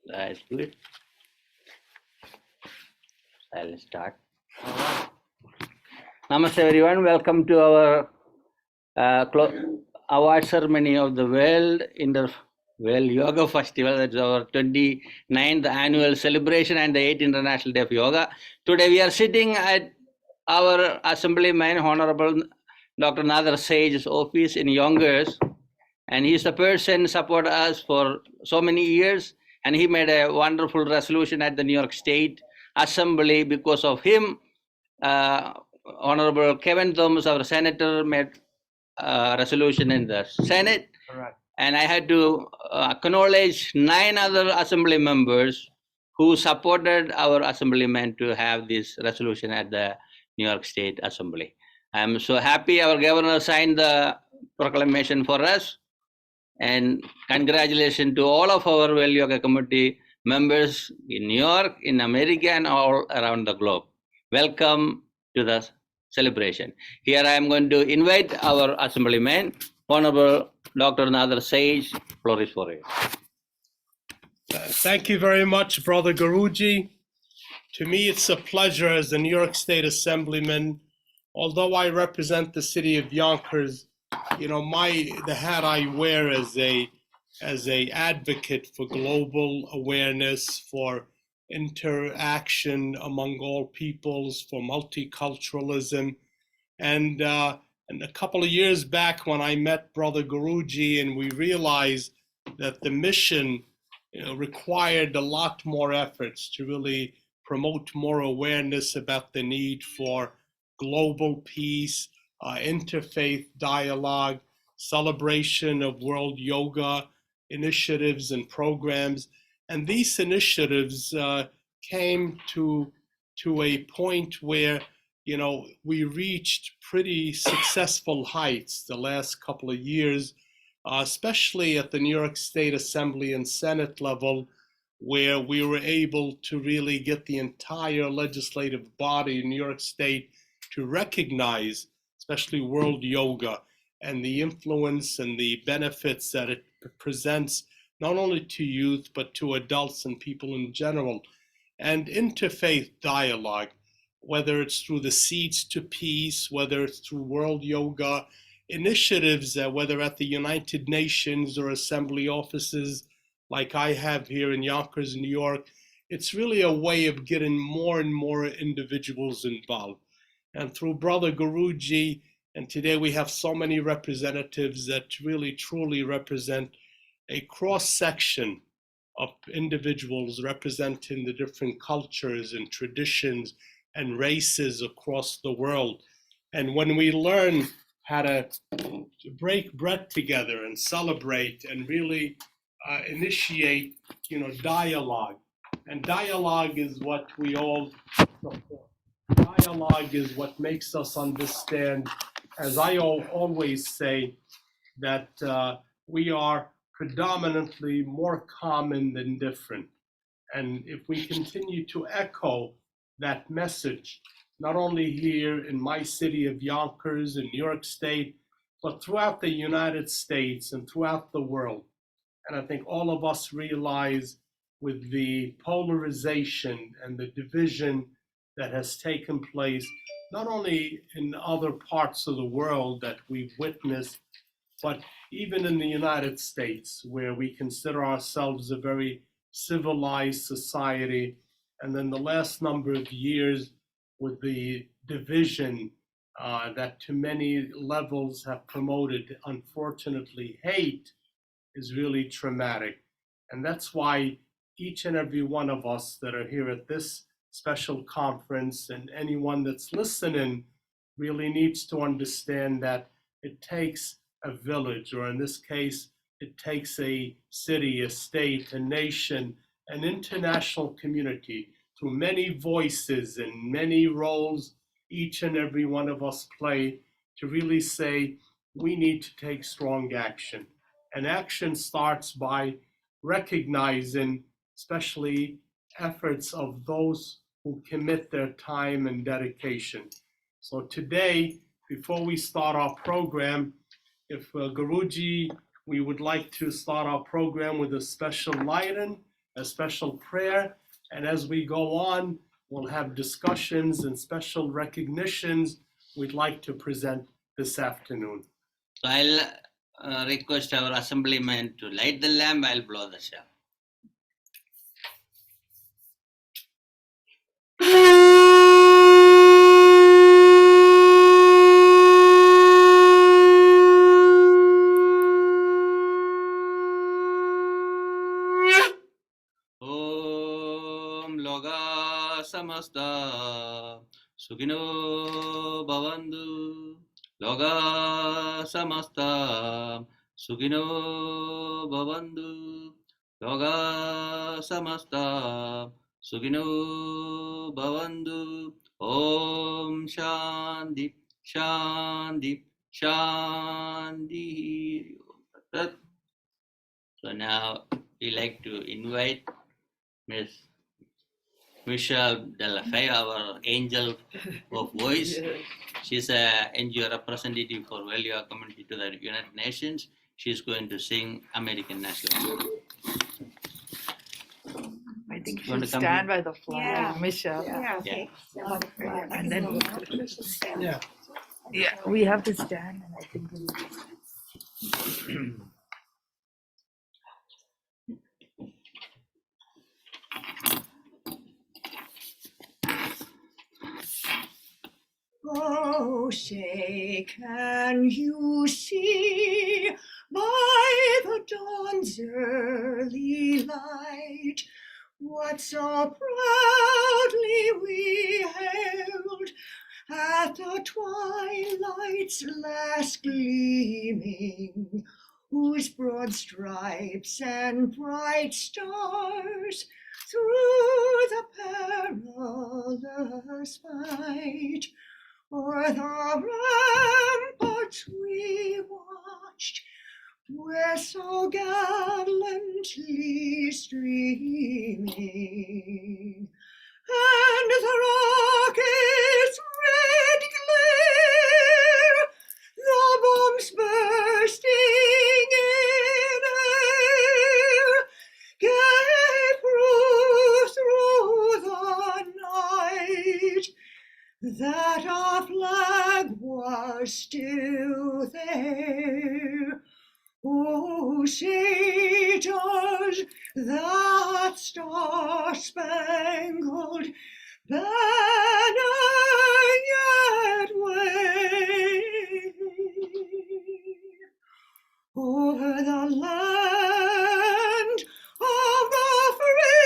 That's good. I'll start. Namaste, everyone. Welcome to our award ceremony of the World Yoga Festival. That's our 29th annual celebration and the 8th International Day of Yoga. Today we are sitting at our Assemblyman, Honorable Dr. Nader Sage's office in Yonkers, and he's the person supported us for so many years, and he made a wonderful resolution at the New York State Assembly. Because of him, Honorable Kevin Thomas, our senator, made a resolution in the Senate. Correct. And I had to acknowledge 9 other assembly members who supported our assemblyman to have this resolution at the New York State Assembly. I'm so happy our governor signed the proclamation for us. And congratulations to all of our Well Yoga Committee members in New York, in America, and all around the globe. Welcome to the celebration. Here I am going to invite our Assemblyman, Honorable Dr. Nader Sage. Floor is for you. Thank you very much, Brother Guruji. To me, it's a pleasure as the New York State Assemblyman. Although I represent the city of Yonkers, the hat I wear as a advocate for global awareness, for interaction among all peoples, for multiculturalism. And a couple of years back when I met Brother Guruji and we realized that the mission required a lot more efforts to really promote more awareness about the need for global peace, interfaith dialogue, celebration of World Yoga initiatives and programs. And these initiatives came to a point where, we reached pretty successful heights the last couple of years, especially at the New York State Assembly and Senate level, where we were able to really get the entire legislative body in New York State to recognize, especially World Yoga, and the influence and the benefits that it presents not only to youth, but to adults and people in general. And interfaith dialogue, whether it's through the Seeds to Peace, whether it's through World Yoga initiatives, whether at the United Nations or assembly offices like I have here in Yonkers, New York, it's really a way of getting more and more individuals involved. And through Brother Guruji, and today we have so many representatives that really truly represent a cross-section of individuals representing the different cultures and traditions and races across the world. And when we learn how to break bread together and celebrate and really initiate, dialogue. And dialogue is what we all support. Dialogue is what makes us understand, as I always say, that we are predominantly more common than different. And if we continue to echo that message, not only here in my city of Yonkers in New York State, but throughout the United States and throughout the world. And I think all of us realize with the polarization and the division that has taken place, not only in other parts of the world that we've witnessed, but even in the United States, where we consider ourselves a very civilized society. And then the last number of years with the division that to many levels have promoted, unfortunately, hate is really traumatic. And that's why each and every one of us that are here at this special conference and anyone that's listening really needs to understand that it takes a village, or in this case, it takes a city, a state, a nation, an international community through many voices and many roles each and every one of us play to really say we need to take strong action. And action starts by recognizing especially efforts of those who commit their time and dedication. So today, before we start our program, if Guruji, we would like to start our program with a special lighting, a special prayer. And as we go on, we'll have discussions and special recognitions we'd like to present this afternoon. So I'll request our assemblyman to light the lamp. I'll blow the shell. Om Loga Samasta Sukino Bhavantu. Loga Samasta Sukino Bhavantu. Loga Samasta Sukino Bhavantu. Om Shanti Shanti Shanti. So now we like to invite Miss Michelle Delafay, our angel of voice. She's an NGO representative for Value Community to the United Nations. She's going to sing American National Anthem. I think You want you to come stand here? by the flag, Michelle. Yeah, okay. And then Yeah. yeah, we have to stand, and I think we Oh, say, can you see by the dawn's early light what so proudly we hailed at the twilight's last gleaming, whose broad stripes and bright stars through the perilous fight o'er the ramparts we watched, were so gallantly streaming, and the rocket's red glare, the bombs bursting in air, gave proof through the night that our flag was still there. Oh, say does that star-spangled banner yet wave over the land of the free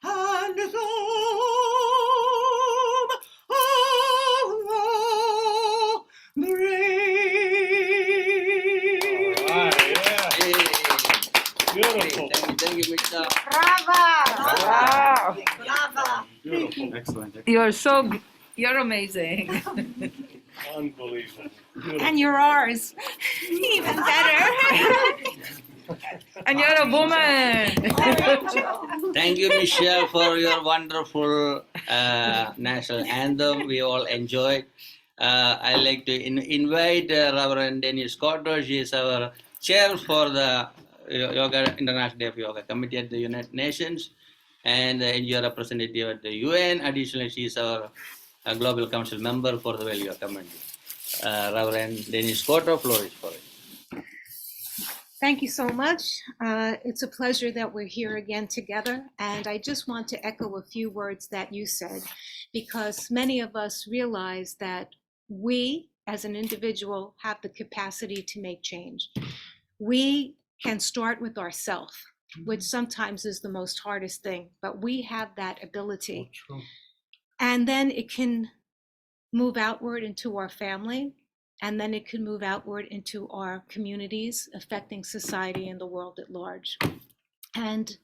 and the home of the brave? All right, yeah. Hey. Beautiful. Thank you, Michelle. wow, Beautiful. Excellent. you're amazing. Unbelievable. Beautiful. And you're ours. Even better. And you're a woman. Thank you, Michelle, for your wonderful national anthem. We all enjoyed. I'd like to invite Reverend Dennis Cotter. She is our chair for the Yoga International Day of Yoga Committee at the United Nations and the NGO representative at the UN. Additionally, she is our Global Council member for the Value Committee. Reverend Dennis Cotter, floor is for it. Thank you so much. It's a pleasure that we're here again together. And I just want to echo a few words that you said, because many of us realize that we, as an individual, have the capacity to make change. We can start with ourselves, which sometimes is the most hardest thing, but we have that ability. True. And then it can move outward into our family, and then it can move outward into our communities, affecting society and the world at large. And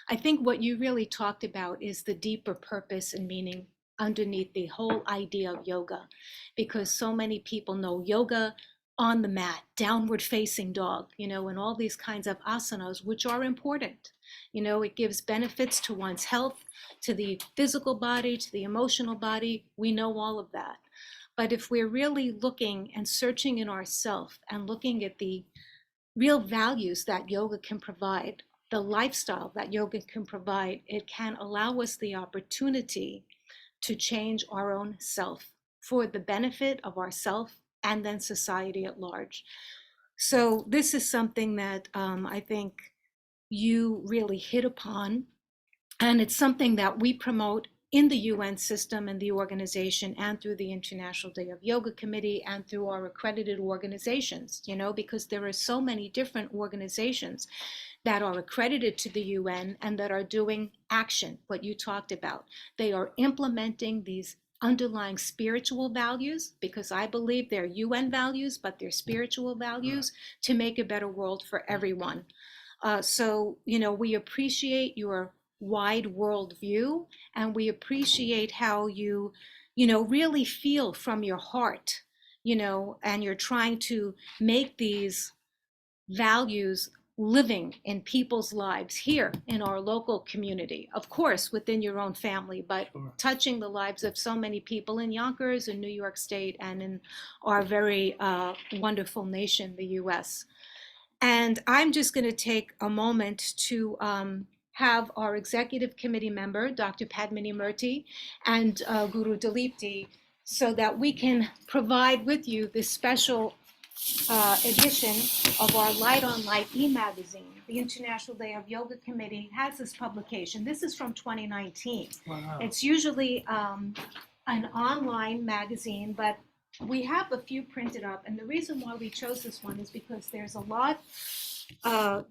I think what you really talked about is the deeper purpose and meaning underneath the whole idea of yoga, because so many people know yoga on the mat, downward facing dog, and all these kinds of asanas, which are important. It gives benefits to one's health, to the physical body, to the emotional body. We know all of that. But if we're really looking and searching in ourselves and looking at the real values that yoga can provide, the lifestyle that yoga can provide, it can allow us the opportunity to change our own self for the benefit of ourself and then society at large. So this is something that I think you really hit upon, and it's something that we promote in the UN system and the organization, and through the International Day of Yoga Committee, and through our accredited organizations, you know, because there are so many different organizations that are accredited to the UN and that are doing action, what you talked about. They are implementing these underlying spiritual values, because I believe they're UN values, but they're spiritual values to make a better world for everyone. So, you know, we appreciate your wide world view, and we appreciate how you know, really feel from your heart, you know, and you're trying to make these values living in people's lives here in our local community, of course, within your own family, but touching the lives of so many people in Yonkers, in New York State, and in our very wonderful nation, the US. And I'm just going to take a moment to have our executive committee member, Dr. Padmini Murthy, and Guru Dalipti, so that we can provide with you this special edition of our Light on Light e-magazine. The International Day of Yoga Committee has this publication. This is from 2019. Wow. It's usually an online magazine, but we have a few printed up, and the reason why we chose this one is because there's a lot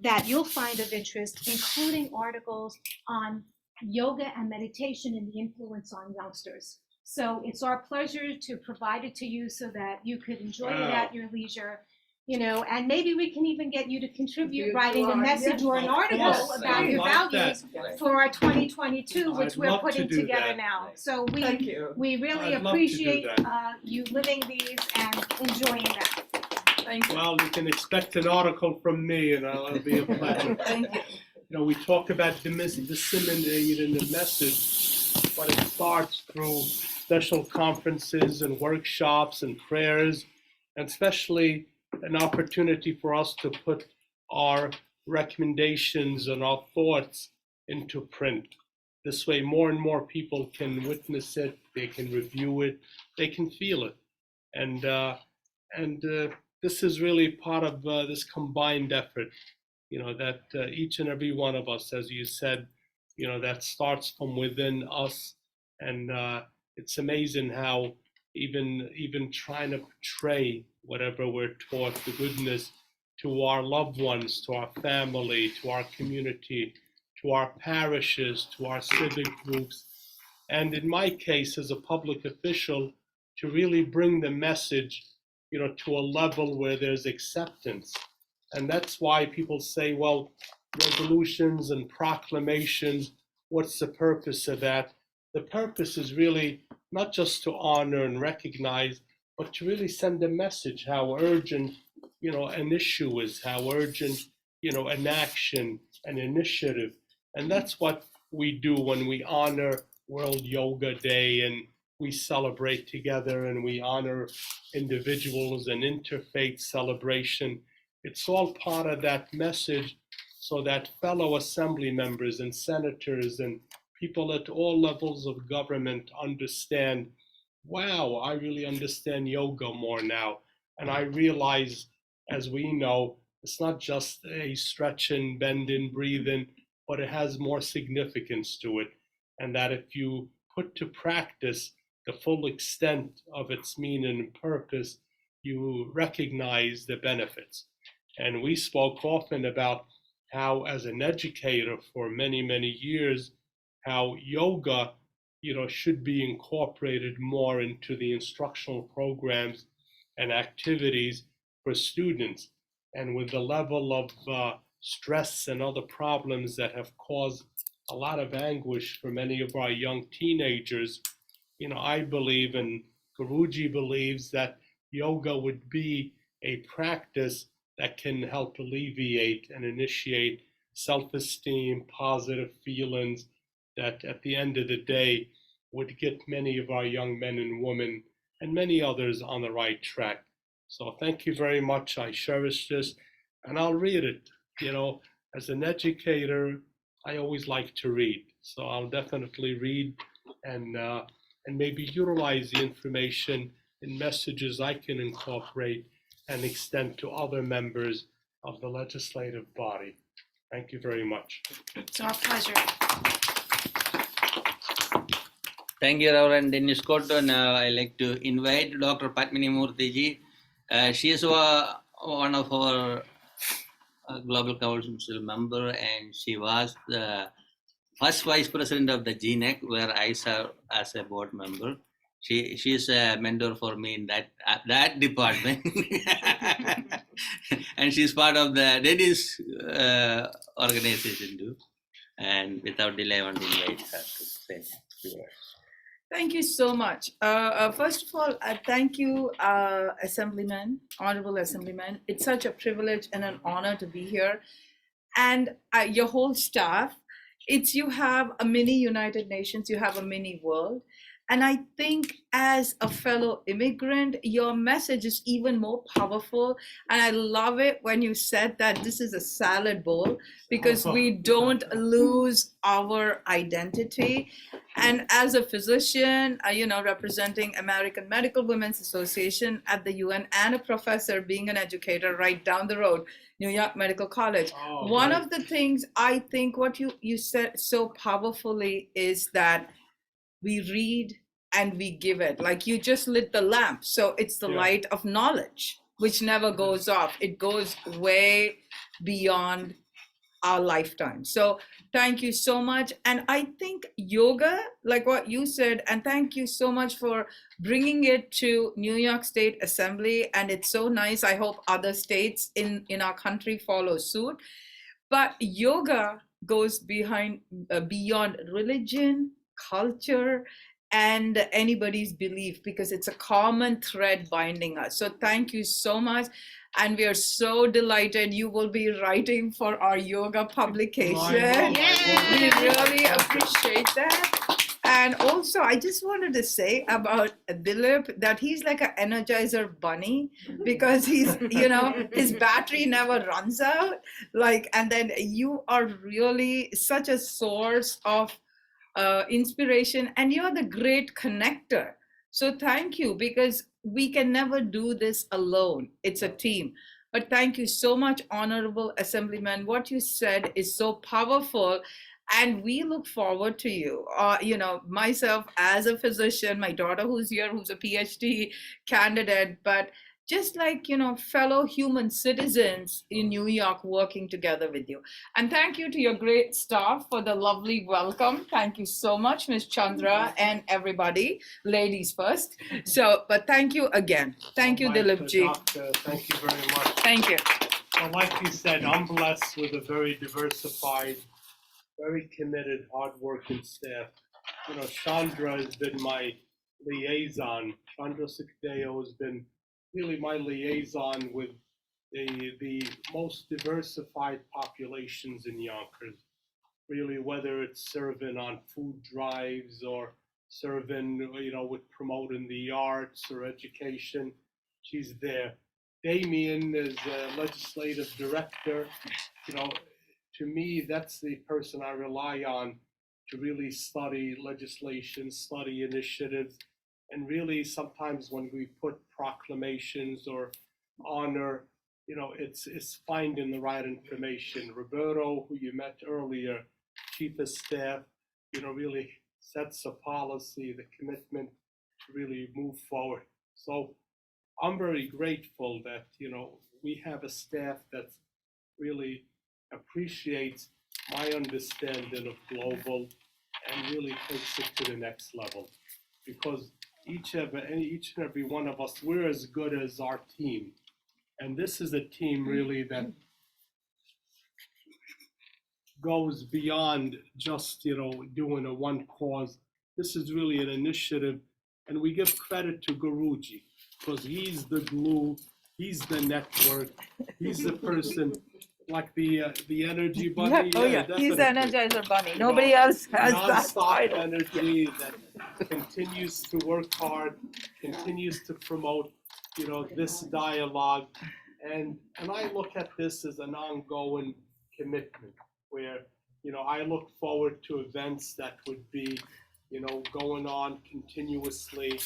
that you'll find of interest, including articles on yoga and meditation and the influence on youngsters. So it's our pleasure to provide it to you so that you could enjoy it at your leisure, you know, and maybe we can even get you to contribute writing a message or an article about your values for our 2022, which we're putting together now. So we really appreciate you living these and enjoying that. Thank you. Well, you can expect an article from me, and it'll be a pleasure. Thank you. You know, we talk about disseminating the message, but it starts through special conferences and workshops and prayers, and especially an opportunity for us to put our recommendations and our thoughts into print. This way, more and more people can witness it, they can review it, they can feel it. And this is really part of this combined effort, you know, that each and every one of us, as you said, you know, that starts from within us. And it's amazing how even trying to portray whatever we're taught, the goodness, to our loved ones, to our family, to our community, to our parishes, to our civic groups, and in my case as a public official, to really bring the message, you know, to a level where there's acceptance. And that's why people say, well, resolutions and proclamations, what's the purpose of that? The purpose is really not just to honor and recognize, but to really send a message how urgent, you know, an issue is, how urgent, you know, an action, an initiative. And that's what we do when we honor World Yoga Day and we celebrate together and we honor individuals and interfaith celebration. It's all part of that message so that fellow assembly members and senators and people at all levels of government understand, wow, I really understand yoga more now. And I realize, as we know, it's not just a stretching, bending, breathing, but it has more significance to it. And that if you put to practice the full extent of its meaning and purpose, you recognize the benefits. And we spoke often about how, as an educator for many, many years, how yoga, you know, should be incorporated more into the instructional programs and activities for students. And with the level of stress and other problems that have caused a lot of anguish for many of our young teenagers, you know, I believe, and Guruji believes, that yoga would be a practice that can help alleviate and initiate self-esteem, positive feelings, that at the end of the day would get many of our young men and women and many others on the right track. So thank you very much. I cherish this. and I'll read it. You know, as an educator, I always like to read, so I'll definitely read and maybe utilize the information and messages I can incorporate and extend to other members of the legislative body. Thank you very much. It's our pleasure. Thank you, Reverend Dennis Cotto. Now I like to invite Dr. Padmini Murthy. She is one of our Global Council member, and she was the first vice president of the GNEC, where I serve as a board member. She is a mentor for me in that department, and she's part of the Dennis organization too. And without delay, I want to invite her to say a few words. Thank you so much. First of all, thank you, Assemblyman, Honorable Assemblyman. It's such a privilege and an honor to be here. And your whole staff, you have a mini United Nations, you have a mini world. And I think as a fellow immigrant, your message is even more powerful. And I love it when you said that this is a salad bowl, because we don't lose our identity. And as a physician, representing American Medical Women's Association at the UN, and a professor, being an educator right down the road, New York Medical College. One of the things I think what you said so powerfully is that we read and we give it. Like you just lit the lamp. So it's the light of knowledge, which never goes off. It goes way beyond our lifetime. So thank you so much. And I think yoga, like what you said, and thank you so much for bringing it to New York State Assembly. And it's so nice. I hope other states in our country follow suit. But yoga goes beyond religion, culture, and anybody's belief, because it's a common thread binding us. So thank you so much. And we are so delighted you will be writing for our yoga publication. We really appreciate that. And also, I just wanted to say about Dilip that he's like an Energizer bunny, because he's, his battery never runs out. And then you are really such a source of inspiration, and you're the great connector. So thank you, because we can never do this alone. It's a team. But thank you so much, Honorable Assemblyman. What you said is so powerful, and we look forward to you. Myself as a physician, my daughter who's here, who's a PhD candidate, but just like, fellow human citizens in New York working together with you. And thank you to your great staff for the lovely welcome. Thank you so much, Ms. Chandra and everybody, ladies first. But thank you again. Thank you, Dilip ji. Thank you very much. Thank you. Well, like you said, I'm blessed with a very diversified, very committed, hardworking staff. Chandra has been my liaison. Chandra Sukhdeo has been really my liaison with the most diversified populations in Yonkers. Really, whether it's serving on food drives or serving, with promoting the arts or education, she's there. Damien is a legislative director. To me, that's the person I rely on to really study legislation, study initiatives. And really, sometimes when we put proclamations or honor, it's finding the right information. Roberto, who you met earlier, chief of staff, really sets a policy, the commitment to really move forward. So I'm very grateful that, we have a staff that really appreciates my understanding of global and really takes it to the next level. Because each and every one of us, we're as good as our team. And this is a team really that goes beyond just, doing a one cause. This is really an initiative, and we give credit to Guruji, because he's the glue, he's the network, he's the person, like the energy bunny. He's the Energizer bunny. Nobody else has that Non-stop title. energy that continues to work hard, continues to promote, this dialogue, And I look at this as an ongoing commitment where, I look forward to events that would be, going on continuously,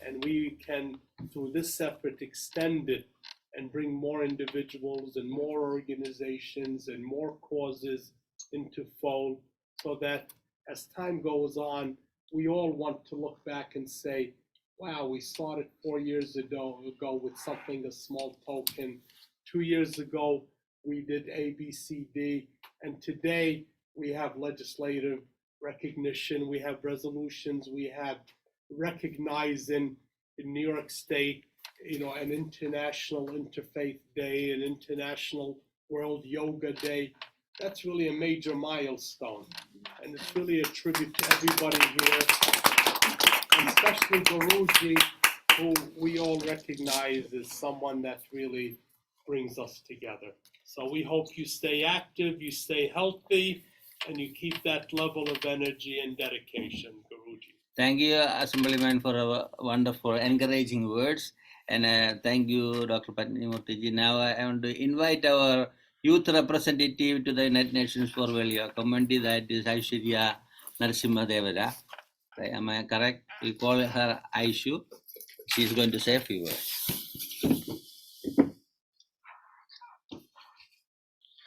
and we can, through this effort, extend it and bring more individuals and more organizations and more causes into fold, so that as time goes on, we all want to look back and say, wow, we started 4 years ago with something, a small token. 2 years ago, we did A, B, C, D, and today we have legislative recognition, we have resolutions, we have recognizing in New York State, an International Interfaith Day, an International World Yoga Day. That's really a major milestone, and it's really a tribute to everybody here, and especially Guruji, who we all recognize as someone that really brings us together. So we hope you stay active, you stay healthy, and you keep that level of energy and dedication, Guruji. Thank you, Assemblyman, for wonderful, encouraging words. And thank you, Dr. Patnimurthy. Now I want to invite our youth representative to the United Nations for Value Community, that is Aishwarya Narasimha. Am I correct? We call her Aishu. She is going to say a few words.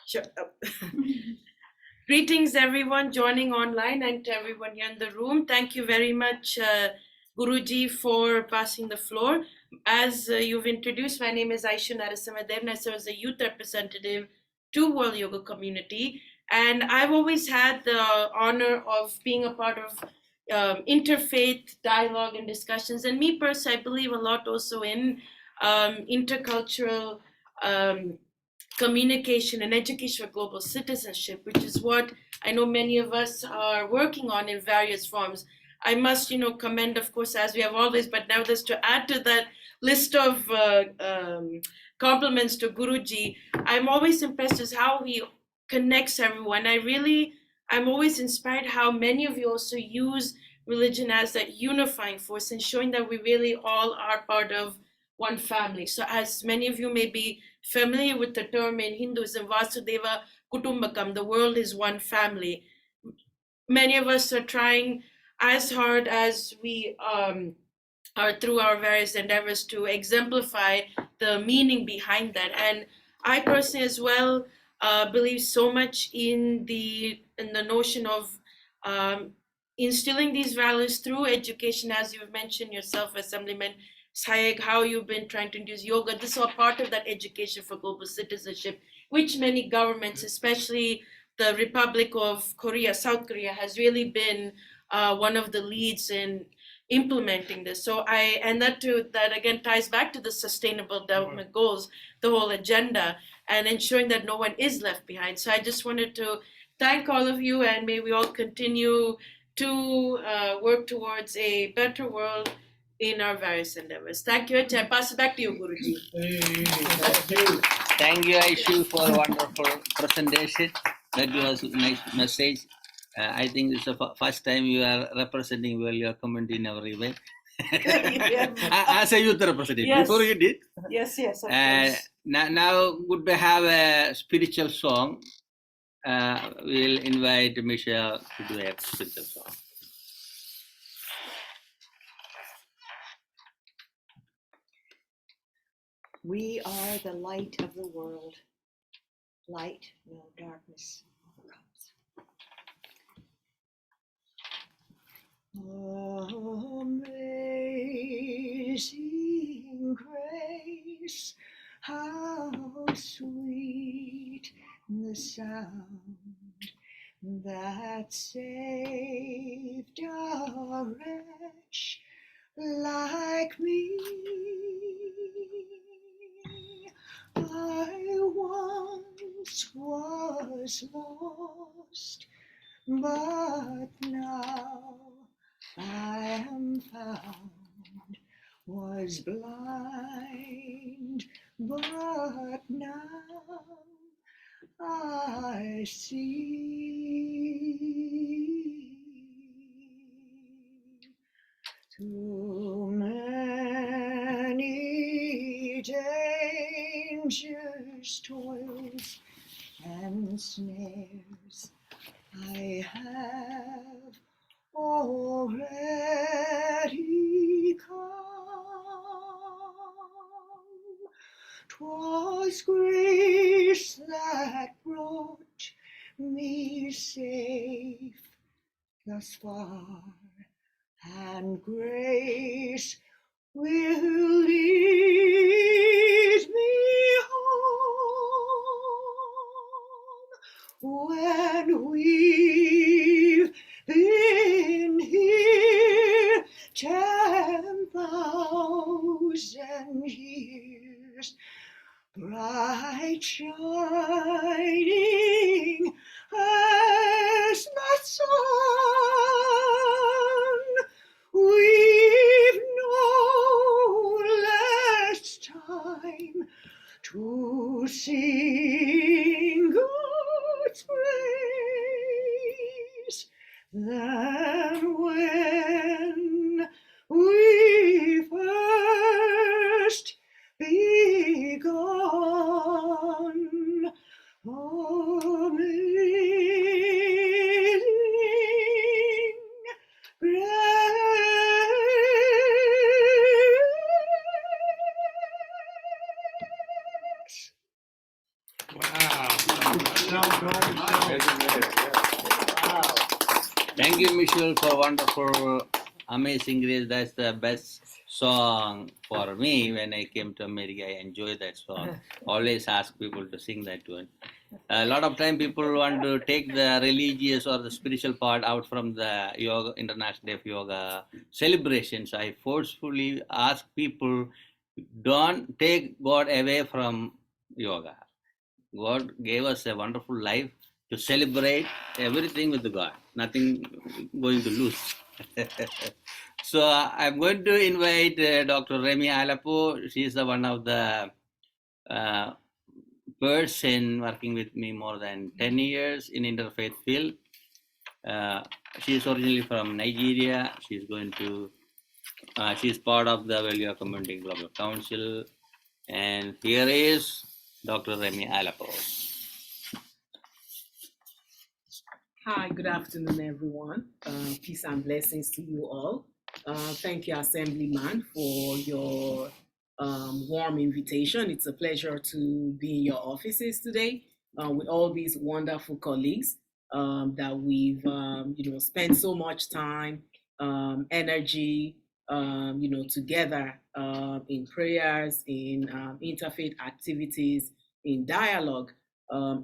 Sure. Greetings, everyone joining online, and to everyone here in the room. Thank you very much, Guruji, for passing the floor. As you've introduced, my name is Aishu Narasimha, and I serve as a youth representative to World Yoga Community. And I've always had the honor of being a part of interfaith dialogue and discussions. And me personally, I believe a lot also in intercultural communication and education for global citizenship, which is what I know many of us are working on in various forms. I must, commend, of course, as we have always, but now just to add to that list of compliments to Guruji, I'm always impressed as how he connects everyone. I'm always inspired how many of you also use religion as that unifying force and showing that we really all are part of one family. So as many of you may be familiar with the term in Hinduism, Vasudeva Kutumbakam, the world is one family. Many of us are trying as hard as we are through our various endeavors to exemplify the meaning behind that. And I personally as well believe so much in the notion of instilling these values through education, as you've mentioned yourself, Assemblyman Sayek, how you've been trying to introduce yoga. This is all part of that education for global citizenship, which many governments, especially the Republic of Korea, South Korea, has really been one of the leads in implementing this. So that again ties back to the Sustainable Development Goals, the whole agenda, and ensuring that no one is left behind. So I just wanted to thank all of you, and may we all continue to work towards a better world in our various endeavors. Thank you. I pass it back to you, Guruji. Thank you, Aishu, for a wonderful presentation. That was a nice message. I think it's the first time you are representing well your community in our event. As a youth representative. Yes. Before you did. Yes, of course. Now would we have a spiritual song? We'll invite Michelle to do a spiritual song. We are the light of the world. Light, no darkness overcomes. Amazing grace, how sweet the sound that saved a wretch like me. I once was lost, but now I am found, was blind, but now I see. Too many dangers life's toils and snares I have already come. 'Twas grace that brought me safe thus far, and grace will lead me home when we've been here 10,000 years, bright shining as the sun. We've no less time to sing God's praise than when we first begun. Amazing grace. Thank you, Michelle, for wonderful, amazing grace. That's the best song for me. When I came to America, I enjoy that song. Always ask people to sing that one. A lot of time people want to take the religious or the spiritual part out from the yoga, International Day of Yoga celebrations. I forcefully ask people, don't take God away from yoga. God gave us a wonderful life to celebrate everything with God, nothing going to lose. So I'm going to invite Dr. Remy Alapo. She is the one of the person working with me more than 10 years in interfaith field. She is originally from Nigeria. She's going to, she's part of the Value Community Global Council. And here is Dr. Remy Alapo. Hi, good afternoon, everyone. Peace and blessings to you all. Thank you, Assemblyman, for your warm invitation. It's a pleasure to be in your offices today with all these wonderful colleagues that we've spent so much time, energy, together in prayers, in interfaith activities, in dialogue.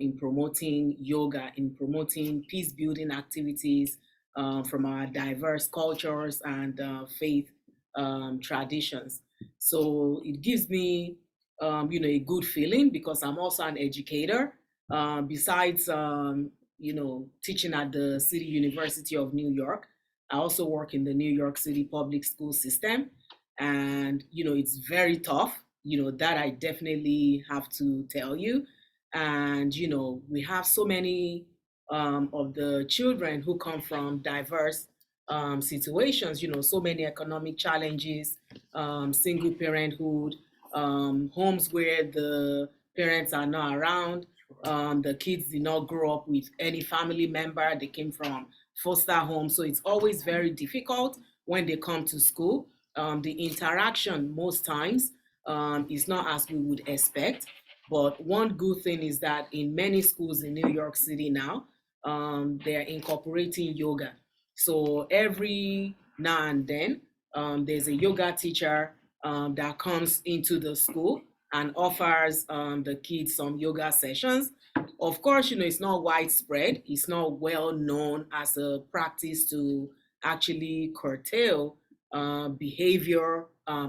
In promoting yoga, in promoting peace building activities from our diverse cultures and faith traditions. So it gives me, a good feeling because I'm also an educator. Besides, teaching at the City University of New York, I also work in the New York City public school system. And, it's very tough, that I definitely have to tell you. And we have so many of the children who come from diverse situations, so many economic challenges, single parenthood, homes where the parents are not around, the kids did not grow up with any family member, they came from foster homes, so it's always very difficult when they come to school. The interaction most times is not as we would expect. But one good thing is that in many schools in New York City now, they're incorporating yoga. So every now and then, there's a yoga teacher that comes into the school and offers the kids some yoga sessions. Of course, it's not widespread. It's not well known as a practice to actually curtail behavior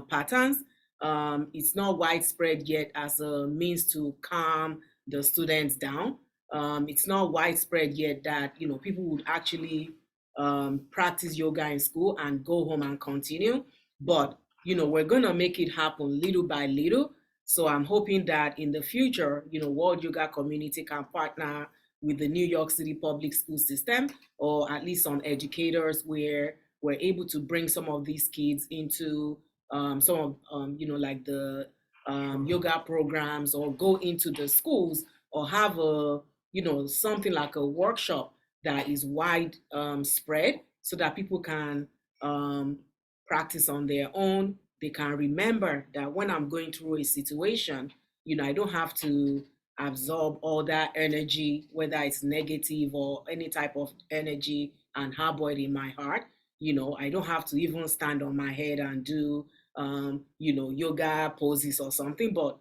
patterns. It's not widespread yet as a means to calm the students down. It's not widespread yet that people would actually practice yoga in school and go home and continue. But we're gonna make it happen little by little. So I'm hoping that in the future, World Yoga Community can partner with the New York City public school system, or at least some educators where we're able to bring some of these kids into some of like the yoga programs, or go into the schools, or have a, something like a workshop that is wide spread, so that people can practice on their own. They can remember that when I'm going through a situation, I don't have to absorb all that energy, whether it's negative or any type of energy, and harbor it in my heart. I don't have to even stand on my head and do yoga poses or something, but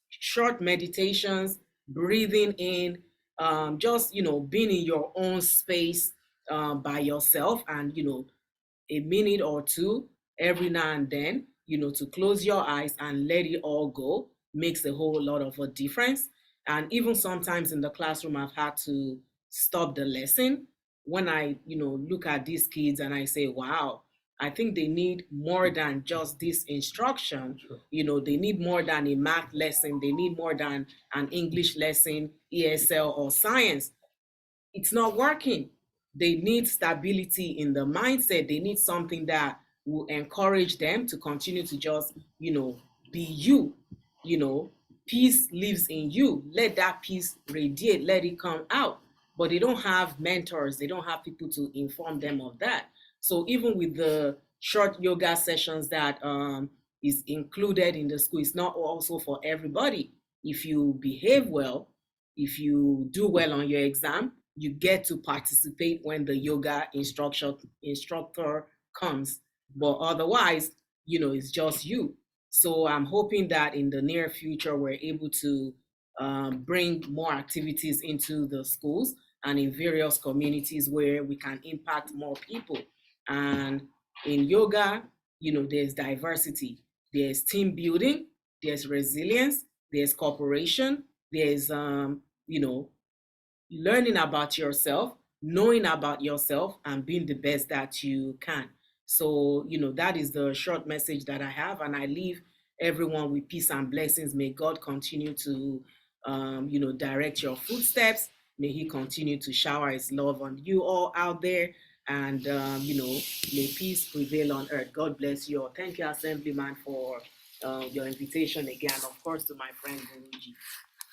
short meditations, breathing in, just, being in your own space by yourself, and, a minute or two every now and then, to close your eyes and let it all go makes a whole lot of a difference. And even sometimes in the classroom, I've had to stop the lesson when I, look at these kids and I say, wow, I think they need more than just this instruction. Sure. They need more than a math lesson. They need more than an English lesson, ESL, or science. It's not working. They need stability in the mindset. They need something that will encourage them to continue to just, be you. Peace lives in you. Let that peace radiate, let it come out. But they don't have mentors, they don't have people to inform them of that. So even with the short yoga sessions that is included in the school, it's not also for everybody. If you behave well, if you do well on your exam, you get to participate when the yoga instructor comes. But otherwise, it's just you. So I'm hoping that in the near future, we're able to bring more activities into the schools and in various communities where we can impact more people. And in yoga, there's diversity, there's team building, there's resilience, there's cooperation, there's, learning about yourself, knowing about yourself, and being the best that you can. So, that is the short message that I have, and I leave everyone with peace and blessings. May God continue to, direct your footsteps. May He continue to shower His love on you all out there, and may peace prevail on earth. God bless you all. Thank you, Assemblyman, for your invitation again. Of course, to my friend Guruji.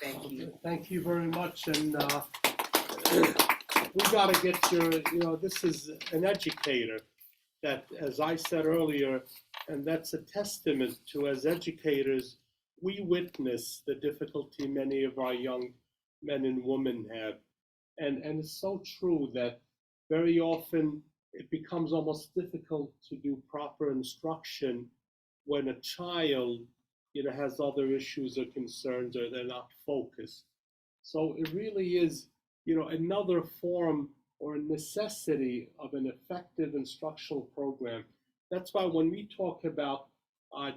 Thank you. Thank you very much. And we got to get this is an educator that, as I said earlier, and that's a testament to, as educators, we witness the difficulty many of our young men and women have. And it's so true that very often it becomes almost difficult to do proper instruction when a child has other issues or concerns, or they're not focused. So it really is, another form or a necessity of an effective instructional program. That's why when we talk about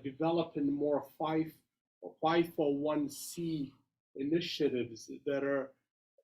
developing more 501c initiatives that are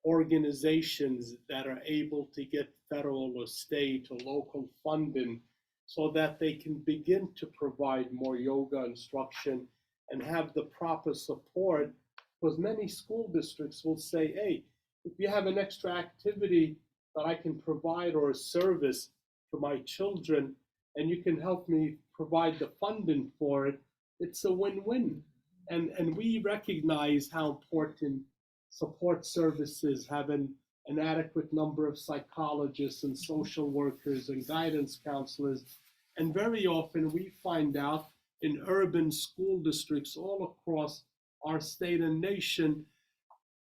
organizations that are able to get federal or state or local funding so that they can begin to provide more yoga instruction and have the proper support, because many school districts will say, hey, if you have an extra activity that I can provide or a service for my children, and you can help me provide the funding for it, it's a win-win. And we recognize how important support services, having an adequate number of psychologists and social workers and guidance counselors. And very often we find out in urban school districts all across our state and nation,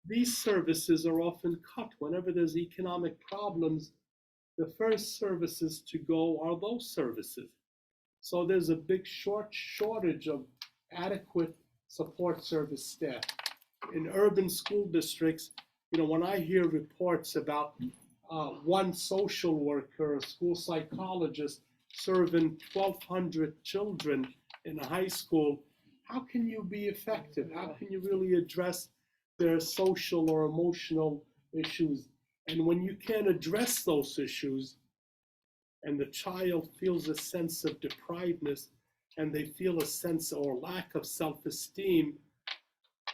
these services are often cut. Whenever there's economic problems, the first services to go are those services. So there's a big shortage of adequate support service staff. In urban school districts, when I hear reports about one social worker or school psychologist serving 1,200 children in a high school, how can you be effective? How can you really address their social or emotional issues? And when you can't address those issues, and the child feels a sense of deprivedness, and they feel a sense or lack of self-esteem,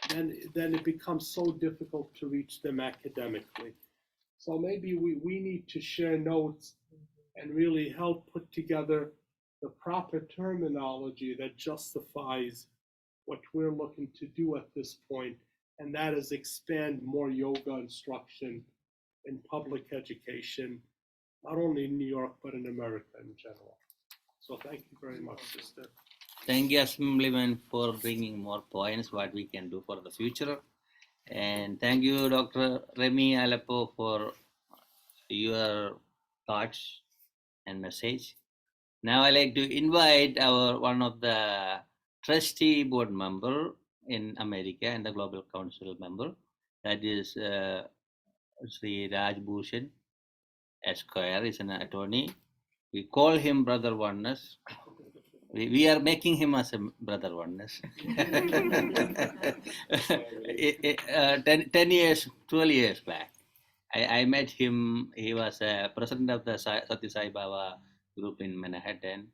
then it becomes so difficult to reach them academically. So maybe we need to share notes and really help put together the proper terminology that justifies what we're looking to do at this point, and that is expand more yoga instruction in public education, not only in New York, but in America in general. So thank you very much, sister. Thank you, Assemblyman, for bringing more points, what we can do for the future. And thank you, Dr. Remy Aleppo, for your thoughts and message. Now I like to invite our one of the trustee board member in America and the Global Council member, that is Sri Raj Bhushan Esquire, is an attorney. We call him Brother Oneness. We are making him as a Brother Oneness. 10 years, 12 years back, I met him. He was a president of the Satya Sai Baba group in Manhattan.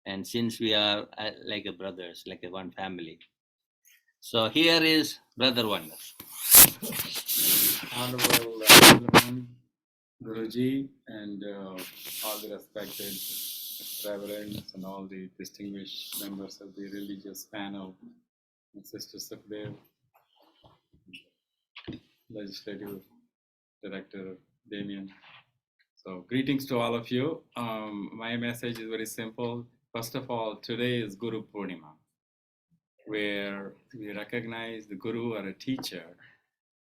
And since we are like a brothers, like a one family. So here is Brother Oneness. Honorable Assemblyman, Guruji, and all the respected reverends and all the distinguished members of the religious panel, and Sister Sukhdev, Legislative Director Damien. So greetings to all of you. My message is very simple. First of all, today is Guru Purnima, where we recognize the Guru or a teacher,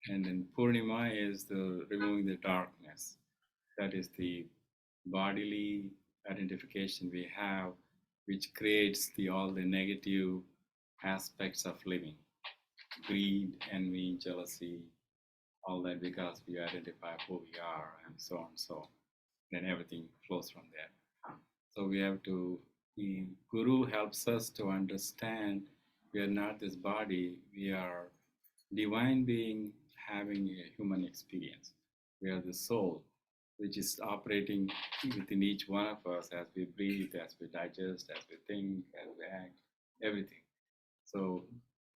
and then Purnima is the removing the darkness. That is the bodily identification we have, which creates all the negative aspects of living, greed, envy, jealousy, all that, because we identify who we are and so on. So then everything flows from there. So we have to, the Guru helps us to understand we are not this body, we are divine being having a human experience. We are the soul, which is operating within each one of us as we breathe, as we digest, as we think, as we act, everything. So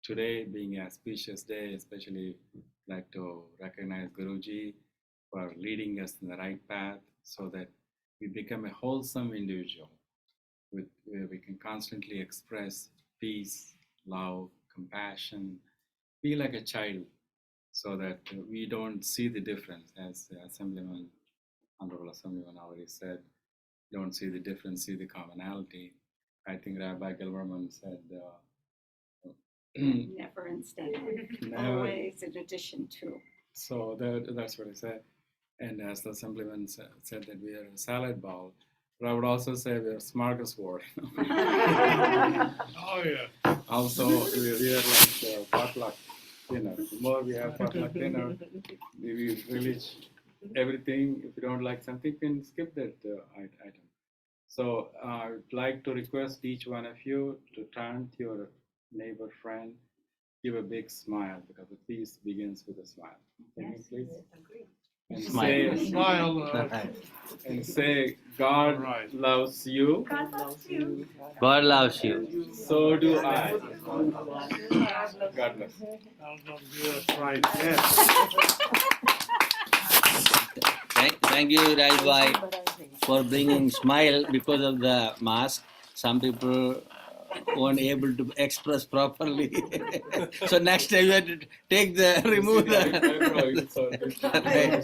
today being an auspicious day, especially like to recognize Guruji for leading us in the right path so that we become a wholesome individual where we can constantly express peace, love, compassion, be like a child so that we don't see the difference, as the Assemblyman, Honorable Assemblyman already said, don't see the difference, see the commonality. I think Rabbi Gilberman said, Never instead, Never. always in addition to. So that's what I said. And as the Assemblyman said that we are a salad bowl, but I would also say we are a smorgasbord. Oh, yeah. Also, we are like potluck dinner. The more we have potluck dinner, we relish everything. If you don't like something, you can skip that item. So I would like to request each one of you to turn to your neighbor friend, give a big smile, because the peace begins with a smile. Can you please? And Smile. say, Smile. and say, God Right. loves you. God loves you. God loves you. So do I. God bless. That's right. Yes. Thank you, Rajbhai, for bringing smile because of the mask. Some people weren't able to express properly. So next time you have to remove the. Right.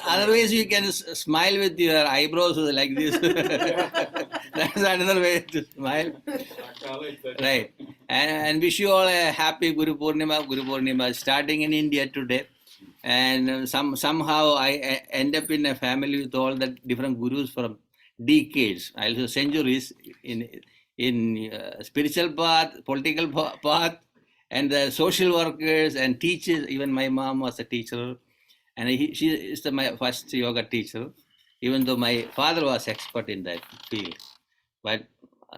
Otherwise, you can smile with your eyebrows like this. That's another way to smile. Right. And wish you all a happy Guru Purnima. Guru Purnima is starting in India today. And somehow I end up in a family with all the different gurus from decades, also centuries in spiritual path, political path, and the social workers and teachers. Even my mom was a teacher, and she is my first yoga teacher, even though my father was expert in that field. But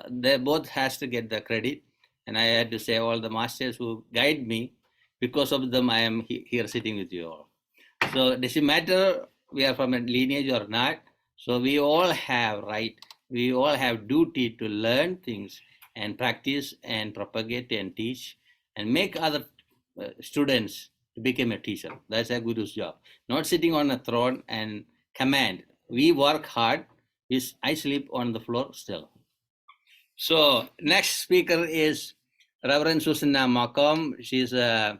they both has to get the credit, and I had to say all the masters who guide me. Because of them, I am here sitting with you all. So does it matter we are from a lineage or not? So we all have right, we all have duty to learn things and practice and propagate and teach and make other students to become a teacher. That's a guru's job. Not sitting on a throne and command. We work hard. I sleep on the floor still. So next speaker is Reverend Susanna Macomb. She's a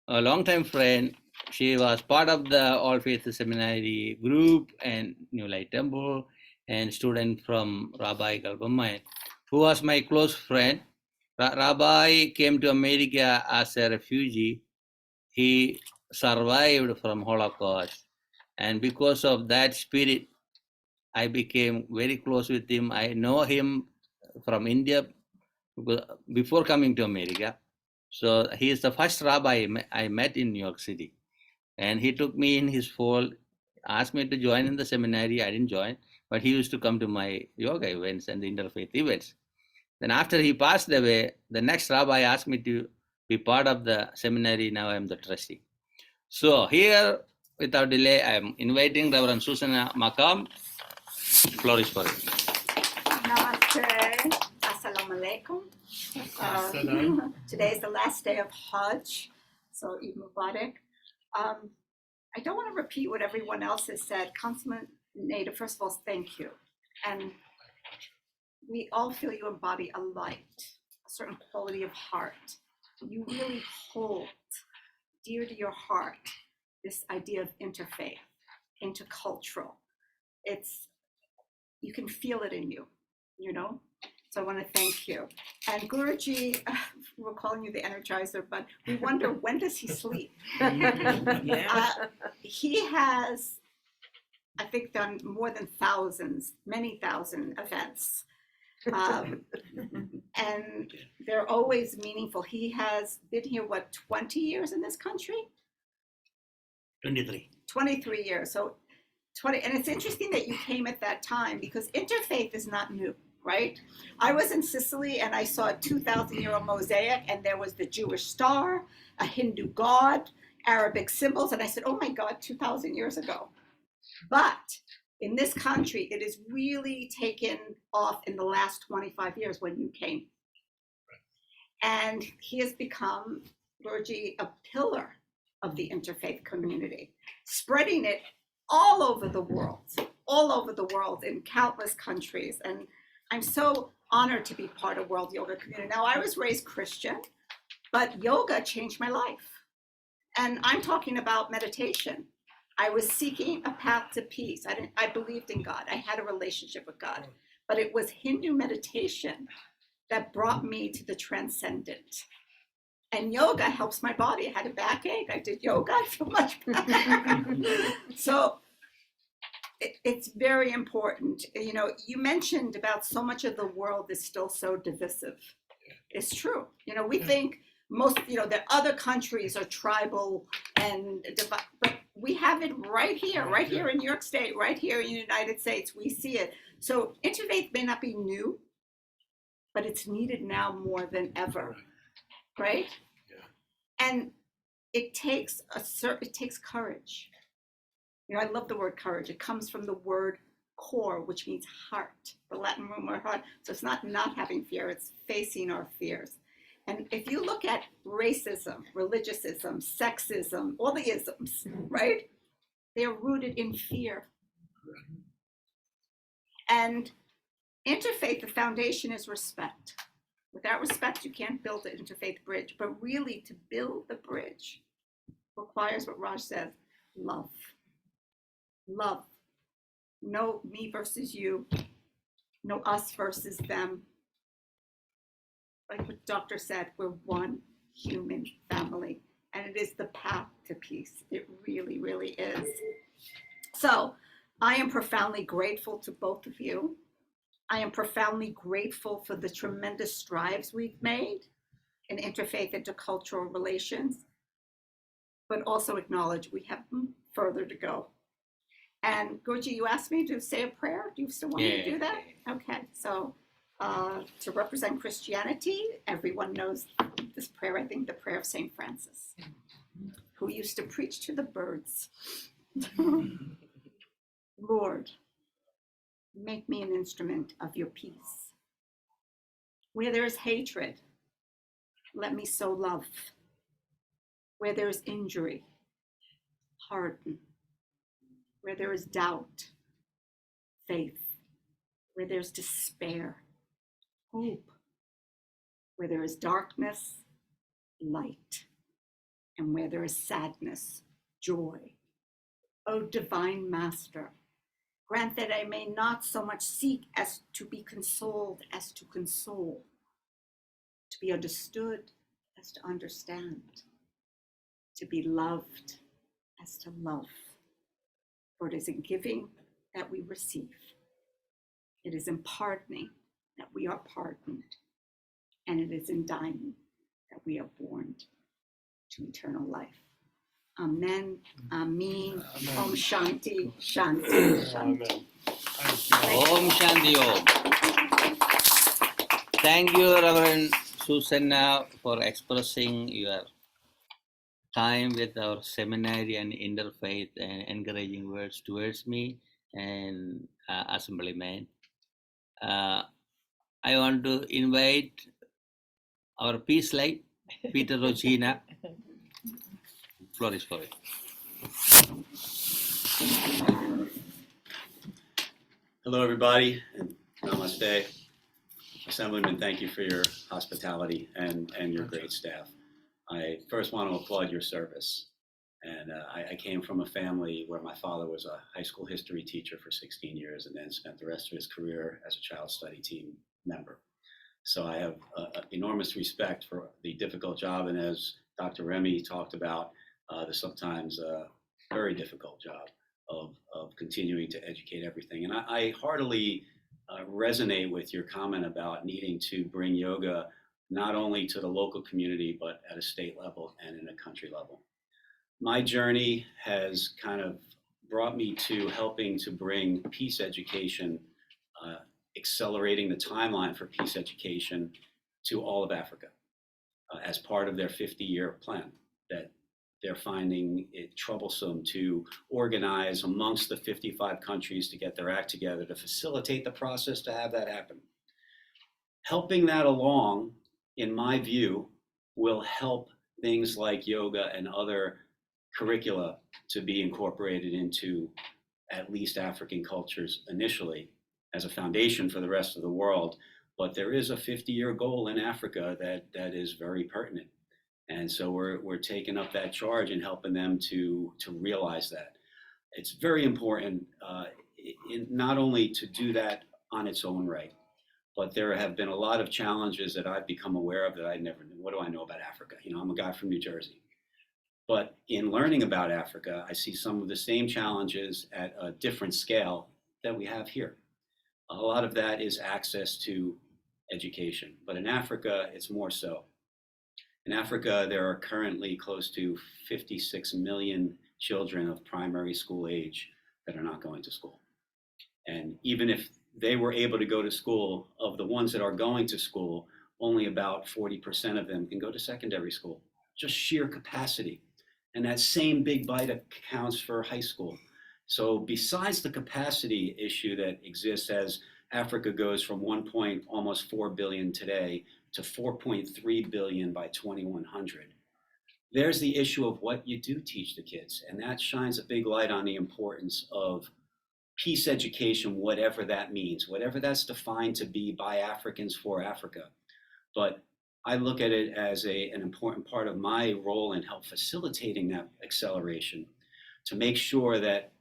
longtime friend. She was part of the All Faith Seminary group and New Light Temple, and student from Rabbi Galbamai, who was my close friend. Rabbi came to America as a refugee. He survived from Holocaust, and because of that spirit, I became very close with him. I know him from India before coming to America. So he is the first rabbi I met in New York City. And he took me in his fold, asked me to join in the seminary. I didn't join, but he used to come to my yoga events and the interfaith events. Then after he passed away, the next rabbi asked me to be part of the seminary. Now I am the trustee. So here, without delay, I am inviting Reverend Susanna Macomb. Floor is for you. Namaste. Assalamu alaikum. Assalam. Today is the last day of Hajj, so Eid Mubarak. I don't want to repeat what everyone else has said. Consummate Native, first of all, thank you. And we all feel you embody a light, a certain quality of heart. You really hold dear to your heart this idea of interfaith, intercultural. You can feel it in you, you know? So I want to thank you. And Guruji, we're calling you the Energizer, but we wonder, when does he sleep? He has, I think, done more than many thousand events. And they're always meaningful. He has been here, 20 years in this country? 23. 23 years. So 20, and it's interesting that you came at that time because interfaith is not new, right? I was in Sicily and I saw a 2,000-year-old mosaic, and there was the Jewish star, a Hindu god, Arabic symbols, and I said, oh my God, 2,000 years ago. But in this country, it has really taken off in the last 25 years when you came. And he has become, Guruji, a pillar of the interfaith community, spreading it all over the world in countless countries. And I'm so honored to be part of World Yoga Community. Now, I was raised Christian, but yoga changed my life. And I'm talking about meditation. I was seeking a path to peace. I believed in God. I had a relationship with God. But it was Hindu meditation that brought me to the transcendent. And yoga helps my body. I had a backache. I did yoga. I feel much better. So it's very important. You know, you mentioned about so much of the world is still so divisive. It's true. You know, we think that other countries are tribal and but we have it right here in New York State, right here in the United States. We see it. So interfaith may not be new, but it's needed now more than ever, right? Yeah. And it takes courage. You know, I love the word courage. It comes from the word core, which means heart, the Latin root word heart. So it's not having fear, it's facing our fears. And if you look at racism, religiousism, sexism, all the isms, right? They're rooted in fear. And interfaith, the foundation is respect. Without respect, you can't build an interfaith bridge. But really, to build the bridge requires what Raj says, love. Love. No me versus you. No us versus them. Like what Doctor said, we're one human family. And it is the path to peace. It really, really is. So I am profoundly grateful to both of you. I am profoundly grateful for the tremendous strides we've made in interfaith, intercultural relations, but also acknowledge we have further to go. And Guruji, you asked me to say a prayer. Do you still want me to do that? Okay, so to represent Christianity, everyone knows this prayer, I think the prayer of St. Francis, who used to preach to the birds. Lord, make me an instrument of your peace. Where there is hatred, let me sow love. Where there is injury, pardon. Where there is doubt, faith. Where there's despair, hope. Where there is darkness, light. And where there is sadness, joy. O divine Master, grant that I may not so much seek as to be consoled as to console, to be understood as to understand, to be loved as to love. For it is in giving that we receive. It is in pardoning that we are pardoned. And it is in dying that we are born to eternal life. Amen. Amen. Om Shanti. Shanti. Shanti. Om Shanti Om. Thank you, Reverend Susanna, for expressing your time with our seminary and interfaith and encouraging words towards me and Assemblyman. I want to invite our peace light, Peter Rogina. Floor is for it. Hello, everybody, and namaste. Assemblyman, thank you for your hospitality and your great staff. I first want to applaud your service. And I came from a family where my father was a high school history teacher for 16 years and then spent the rest of his career as a child study team member. So I have enormous respect for the difficult job, and as Dr. Remy talked about, the sometimes very difficult job of continuing to educate everything. And I heartily resonate with your comment about needing to bring yoga not only to the local community, but at a state level and in a country level. My journey has kind of brought me to helping to bring peace education, accelerating the timeline for peace education to all of Africa as part of their 50-year plan that they're finding it troublesome to organize amongst the 55 countries to get their act together to facilitate the process to have that happen. Helping that along, in my view, will help things like yoga and other curricula to be incorporated into at least African cultures initially as a foundation for the rest of the world. But there is a 50-year goal in Africa that is very pertinent. And so we're taking up that charge and helping them to realize that. It's very important not only to do that on its own right, but there have been a lot of challenges that I've become aware of that I never knew. What do I know about Africa? You know, I'm a guy from New Jersey. But in learning about Africa, I see some of the same challenges at a different scale that we have here. A lot of that is access to education, but in Africa, it's more so. In Africa, there are currently close to 56 million children of primary school age that are not going to school. And even if they were able to go to school, of the ones that are going to school, only about 40% of them can go to secondary school, just sheer capacity. And that same big bite accounts for high school. So besides the capacity issue that exists as Africa goes from almost 4 billion today to 4.3 billion by 2100, there's the issue of what you do teach the kids. And that shines a big light on the importance of peace education, whatever that means, whatever that's defined to be by Africans for Africa. But I look at it as an important part of my role in help facilitating that acceleration to make sure that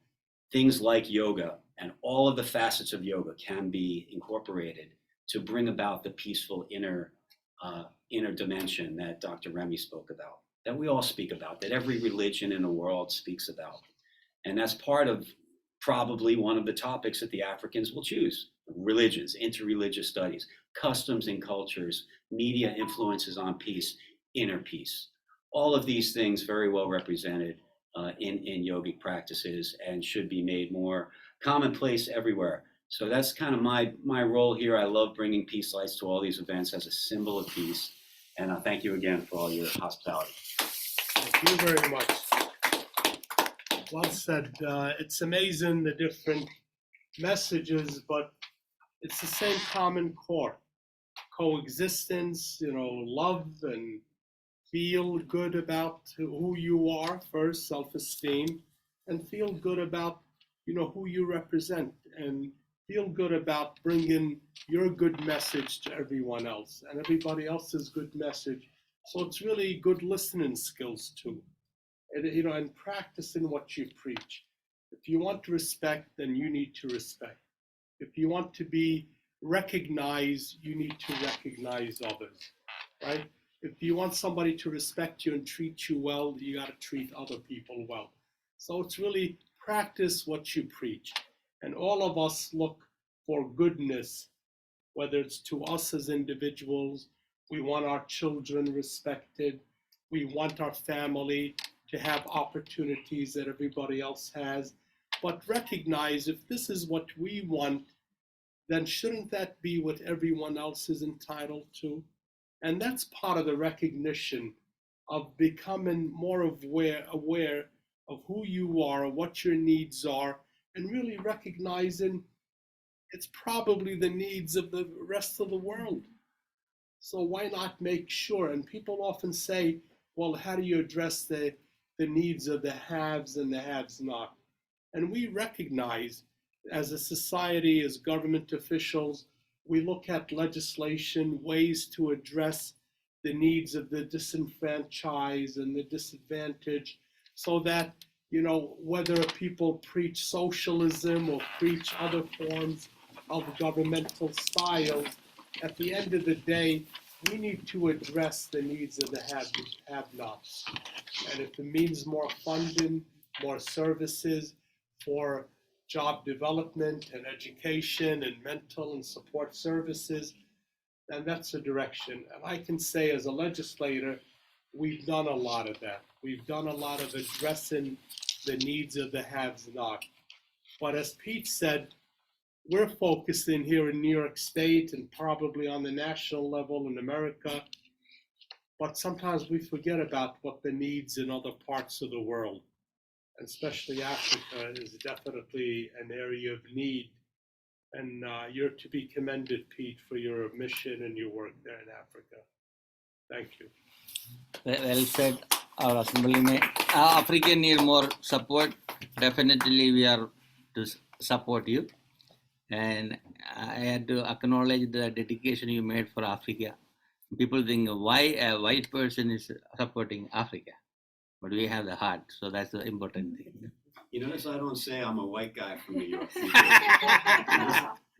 things like yoga and all of the facets of yoga can be incorporated to bring about the peaceful inner dimension that Dr. Remy spoke about, that we all speak about, that every religion in the world speaks about. And that's part of probably one of the topics that the Africans will choose: religions, interreligious studies, customs and cultures, media influences on peace, inner peace. All of these things very well represented in yogic practices and should be made more commonplace everywhere. So that's kind of my role here. I love bringing peace lights to all these events as a symbol of peace. And thank you again for all your hospitality. Thank you very much. Well said. It's amazing the different messages, but it's the same common core. Coexistence, love and feel good about who you are first, self-esteem, and feel good about, who you represent. And feel good about bringing your good message to everyone else and everybody else's good message. So it's really good listening skills too, and and practicing what you preach. If you want to respect, then you need to respect. If you want to be recognized, you need to recognize others, right? If you want somebody to respect you and treat you well, you got to treat other people well. So it's really practice what you preach. And all of us look for goodness, whether it's to us as individuals, we want our children respected, we want our family to have opportunities that everybody else has. But recognize if this is what we want, then shouldn't that be what everyone else is entitled to? And that's part of the recognition of becoming more aware of who you are, what your needs are, and really recognizing it's probably the needs of the rest of the world. So why not make sure? And people often say, well, how do you address the needs of the haves and the haves not? And we recognize as a society, as government officials, we look at legislation, ways to address the needs of the disenfranchised and the disadvantaged, so that, whether people preach socialism or preach other forms of governmental styles, at the end of the day, we need to address the needs of the have-nots. And if it means more funding, more services for job development and education and mental and support services, then that's a direction. And I can say as a legislator, we've done a lot of that. We've done a lot of addressing the needs of the haves-not. But as Pete said, we're focusing here in New York State and probably on the national level in America, but sometimes we forget about what the needs in other parts of the world, and especially Africa is definitely an area of need. And you're to be commended, Pete, for your mission and your work there in Africa. Thank you. Well said, our assemblyman. Africa need more support. Definitely, we are to support you. And I had to acknowledge the dedication you made for Africa. People think, why a white person is supporting Africa? But we have the heart, so that's the important thing. You notice I don't say I'm a white guy from New York.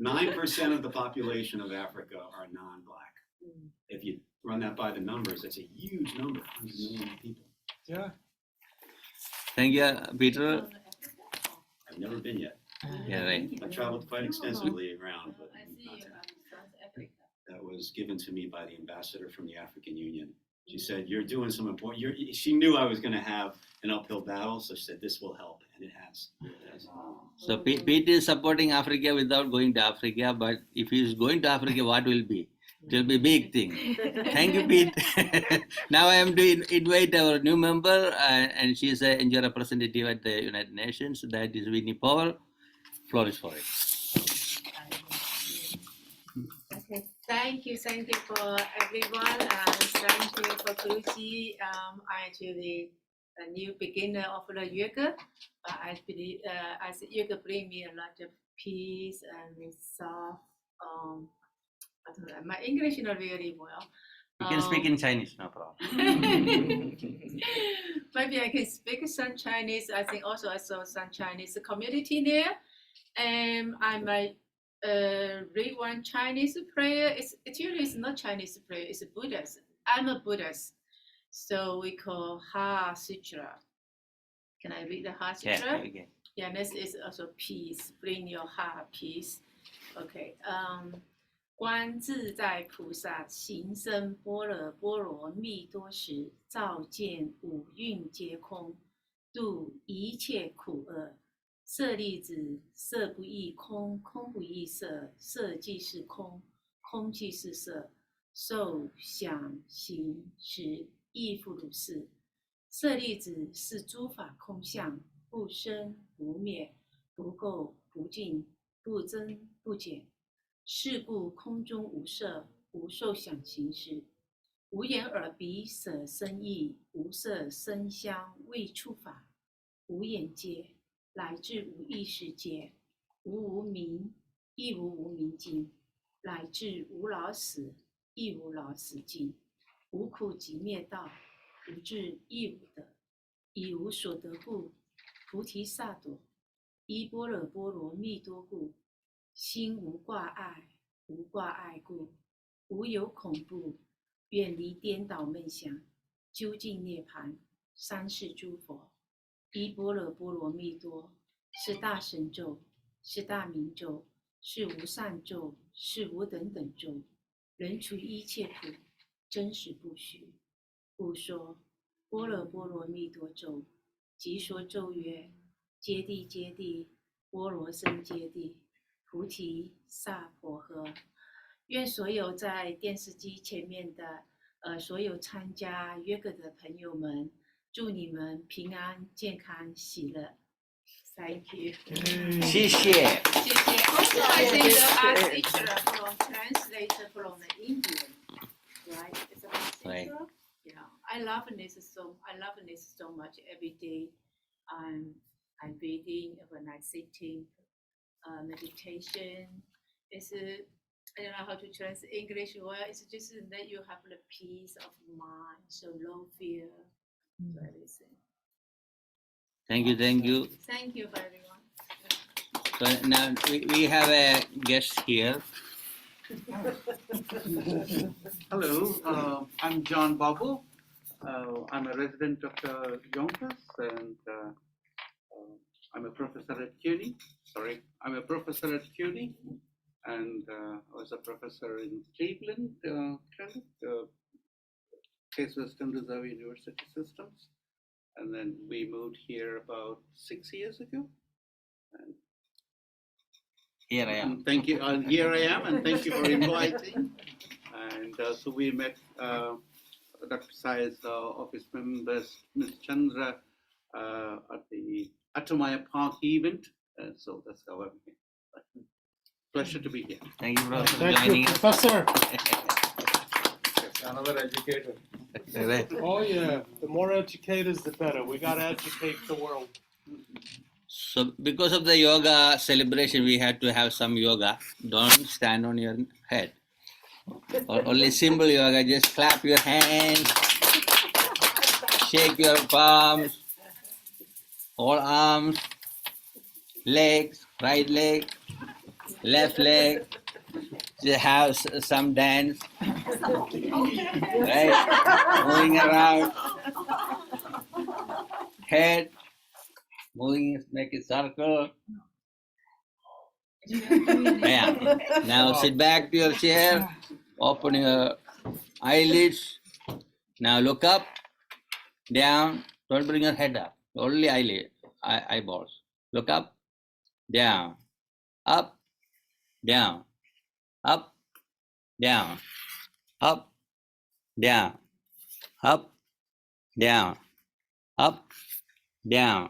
9% of the population of Africa are non-black. If you run that by the numbers, it's a huge number, 100 million people. Yeah. Thank you, Peter. I've never been yet. Yeah, right. I traveled quite extensively around, but that was given to me by the ambassador from the African Union. She said, you're doing some important, she knew I was going to have an uphill battle, so she said, this will help, and it has. So Pete is supporting Africa without going to Africa, but if he is going to Africa, what will be? It will be a big thing. Thank you, Pete. Now I am to invite our new member, and she is an NGO representative at the United Nations. That is Winnie Powell. Floor is for it. Okay, thank you for everyone, and thank you for Guruji. I'm actually a new beginner of the yoga, but I believe as yoga bring me a lot of peace and resolve. I don't know, my English is not really well. You can speak in Chinese, no problem. Maybe I can speak some Chinese. I think also I saw some Chinese community there, and I might read one Chinese prayer. It's not Chinese prayer, it's Buddhist. I'm a Buddhist, so we call Ha Sutra. Can I read the Ha Sutra? Yeah, okay. Yeah, this is also peace. Bring your heart peace. Okay. 观自在菩萨行深般若波罗蜜多时，照见五蕴皆空，度一切苦厄。舍利子，色不异空，空不异色，色即是空，空即是色，受想行识亦复如是。舍利子，是诸法空相，不生不灭，不垢不净，不增不减。是故空中无色，无受想行识，无眼耳鼻舌身意，无色声香味触法，无眼界，乃至无意识界，无无明，亦无无明尽，乃至无老死，亦无老死尽，无苦集灭道，无智亦无得，以无所得故，菩提萨埵，依般若波罗蜜多故，心无挂碍，无挂碍故，无有恐怖，远离颠倒梦想，究竟涅槃。三世诸佛，依般若波罗蜜多，是大神咒，是大明咒，是无上咒，是无等等咒，能除一切苦，真实不虚。故说般若波罗蜜多咒，即说咒曰：揭谛揭谛，波罗僧揭谛，菩提萨婆诃。愿所有在电视机前面的所有参加约格的朋友们，祝你们平安、健康、喜乐。Thank you. 谢谢。谢谢。Also, I think our teacher from translator from the Indian, right? It's a Right. teacher. Yeah, I love this so much. Every day, I'm reading when I'm sitting, meditation. It's I don't know how to translate English well. It's just that you have the peace of mind, so no fear. Everything. Thank you, thank you. Thank you, everyone. So now we have a guest here. Hello, I'm John Babu. I'm a resident of Yonkers, and I'm a professor at CUNY. I'm a professor at CUNY, and I was a professor in Cleveland, Case Western Reserve University Systems, and then we moved here about 6 years ago. And Here I am. thank you. Here I am, and thank you for inviting. And so we met Dr. Sai's office members, Ms. Chandra, at the Atamaya Park event. So that's how I'm here. Pleasure to be here. Thank you, bro, for Thank joining you, us. Professor. Another educator. Oh yeah, the more educators, the better. We gotta educate the world. So because of the yoga celebration, we had to have some yoga. Don't stand on your head. Or only simple yoga, just clap your hands, shake your palms, all arms, legs, right leg, left leg. Just have some dance, right? Moving around, head, moving, make a circle. Yeah. Now sit back to your chair, open your eyelids. Now look up, down. Don't bring your head up. Only eyeballs. Look up, down, up, down, up, down, up, down, up, down, up, down,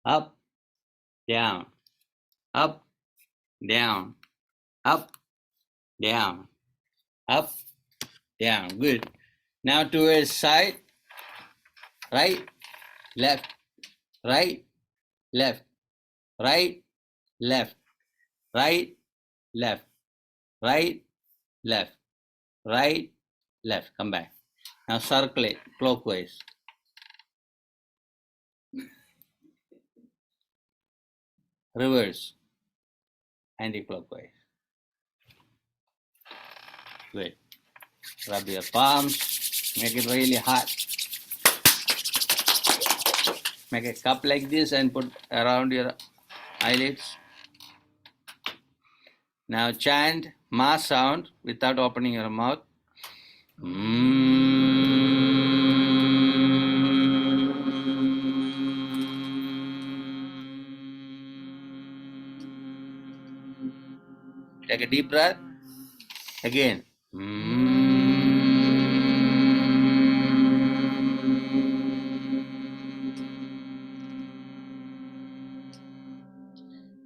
up, down, up, down, up, down, up, down. Good. Now towards side, right, left, right, left, right, left, right, left, right, left, right, left. Come back. Now circle it clockwise. Reverse. Anti-clockwise. Good. Rub your palms. Make it really hot. Make a cup like this and put around your eyelids. Now chant ma sound without opening your mouth. Take a deep breath. Again.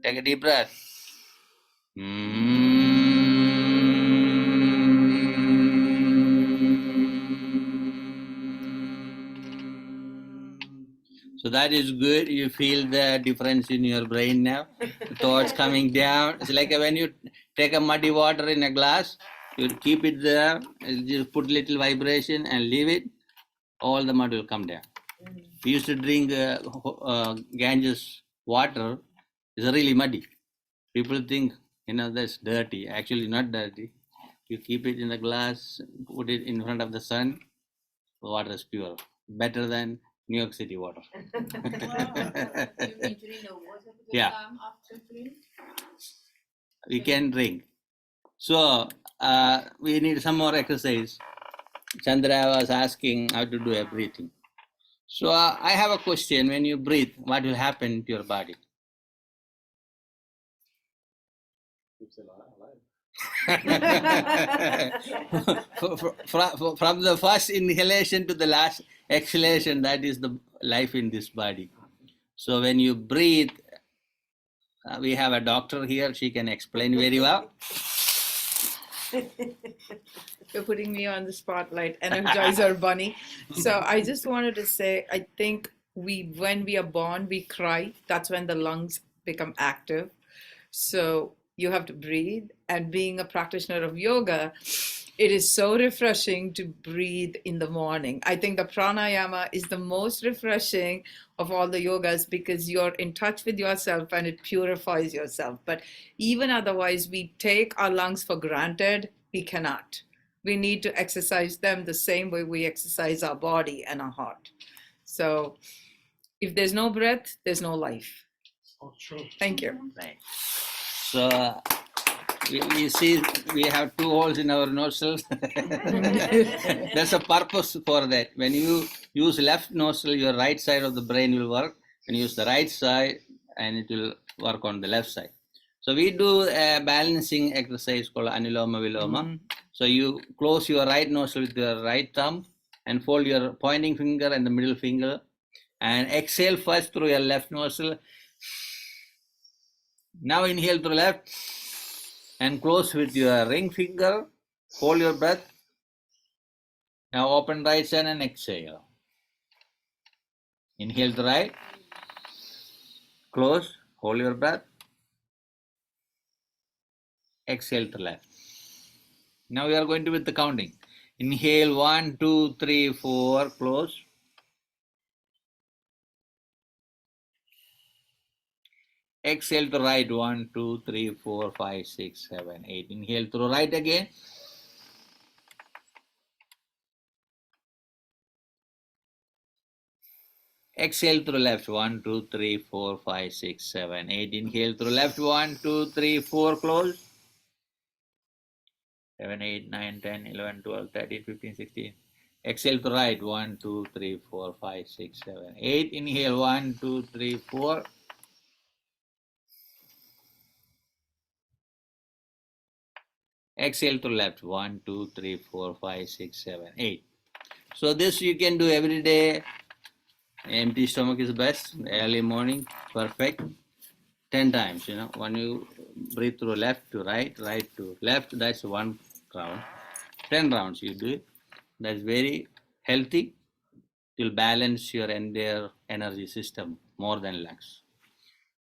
Take a deep breath. So that is good. You feel the difference in your brain now. The thoughts coming down. It's like when you take a muddy water in a glass, you keep it there, you just put little vibration and leave it, all the mud will come down. We used to drink Ganges water. It's really muddy. People think, that's dirty. Actually, not dirty. You keep it in the glass, put it in front of the sun, the water is pure. Better than New York City water. Yeah. We can drink. So we need some more exercise. Chandra was asking how to do everything. So I have a question. When you breathe, what will happen to your body? From the first inhalation to the last exhalation, that is the life in this body. So when you breathe, we have a doctor here, she can explain very well. You're putting me on the spotlight, Energizer Bunny. So I just wanted to say, I think when we are born, we cry. That's when the lungs become active. So you have to breathe. And being a practitioner of yoga, it is so refreshing to breathe in the morning. I think the pranayama is the most refreshing of all the yogas because you're in touch with yourself and it purifies yourself. But even otherwise, we take our lungs for granted. We cannot. We need to exercise them the same way we exercise our body and our heart. So if there's no breath, there's no life. Oh, true. Thank you. Right. So we see we have two holes in our nostrils. There's a purpose for that. When you use left nostril, your right side of the brain will work. When you use the right side, and it will work on the left side. So we do a balancing exercise called Anuloma Viloma. So you close your right nostril with your right thumb and fold your pointing finger and the middle finger and exhale first through your left nostril. Now inhale through left and close with your ring finger. Hold your breath. Now open right side and exhale. Inhale to right. Close. Hold your breath. Exhale to left. Now we are going to with the counting. Inhale 1, 2, 3, 4. Close. Exhale to right 1, 2, 3, 4, 5, 6, 7, 8. Inhale to right again. Exhale through left 1, 2, 3, 4, 5, 6, 7, 8. Inhale through left 1, 2, 3, 4. Close. 7, 8, 9, 10, 11, 12, 13, 15, 16. Exhale to right 1, 2, 3, 4, 5, 6, 7, 8. Inhale 1, 2, 3, 4. Exhale to left 1, 2, 3, 4, 5, 6, 7, 8. So this you can do every day. Empty stomach is best. Early morning, perfect. 10 times, when you breathe through left to right, right to left, that's one round. 10 rounds you do it. That's very healthy. It will balance your entire energy system more than less.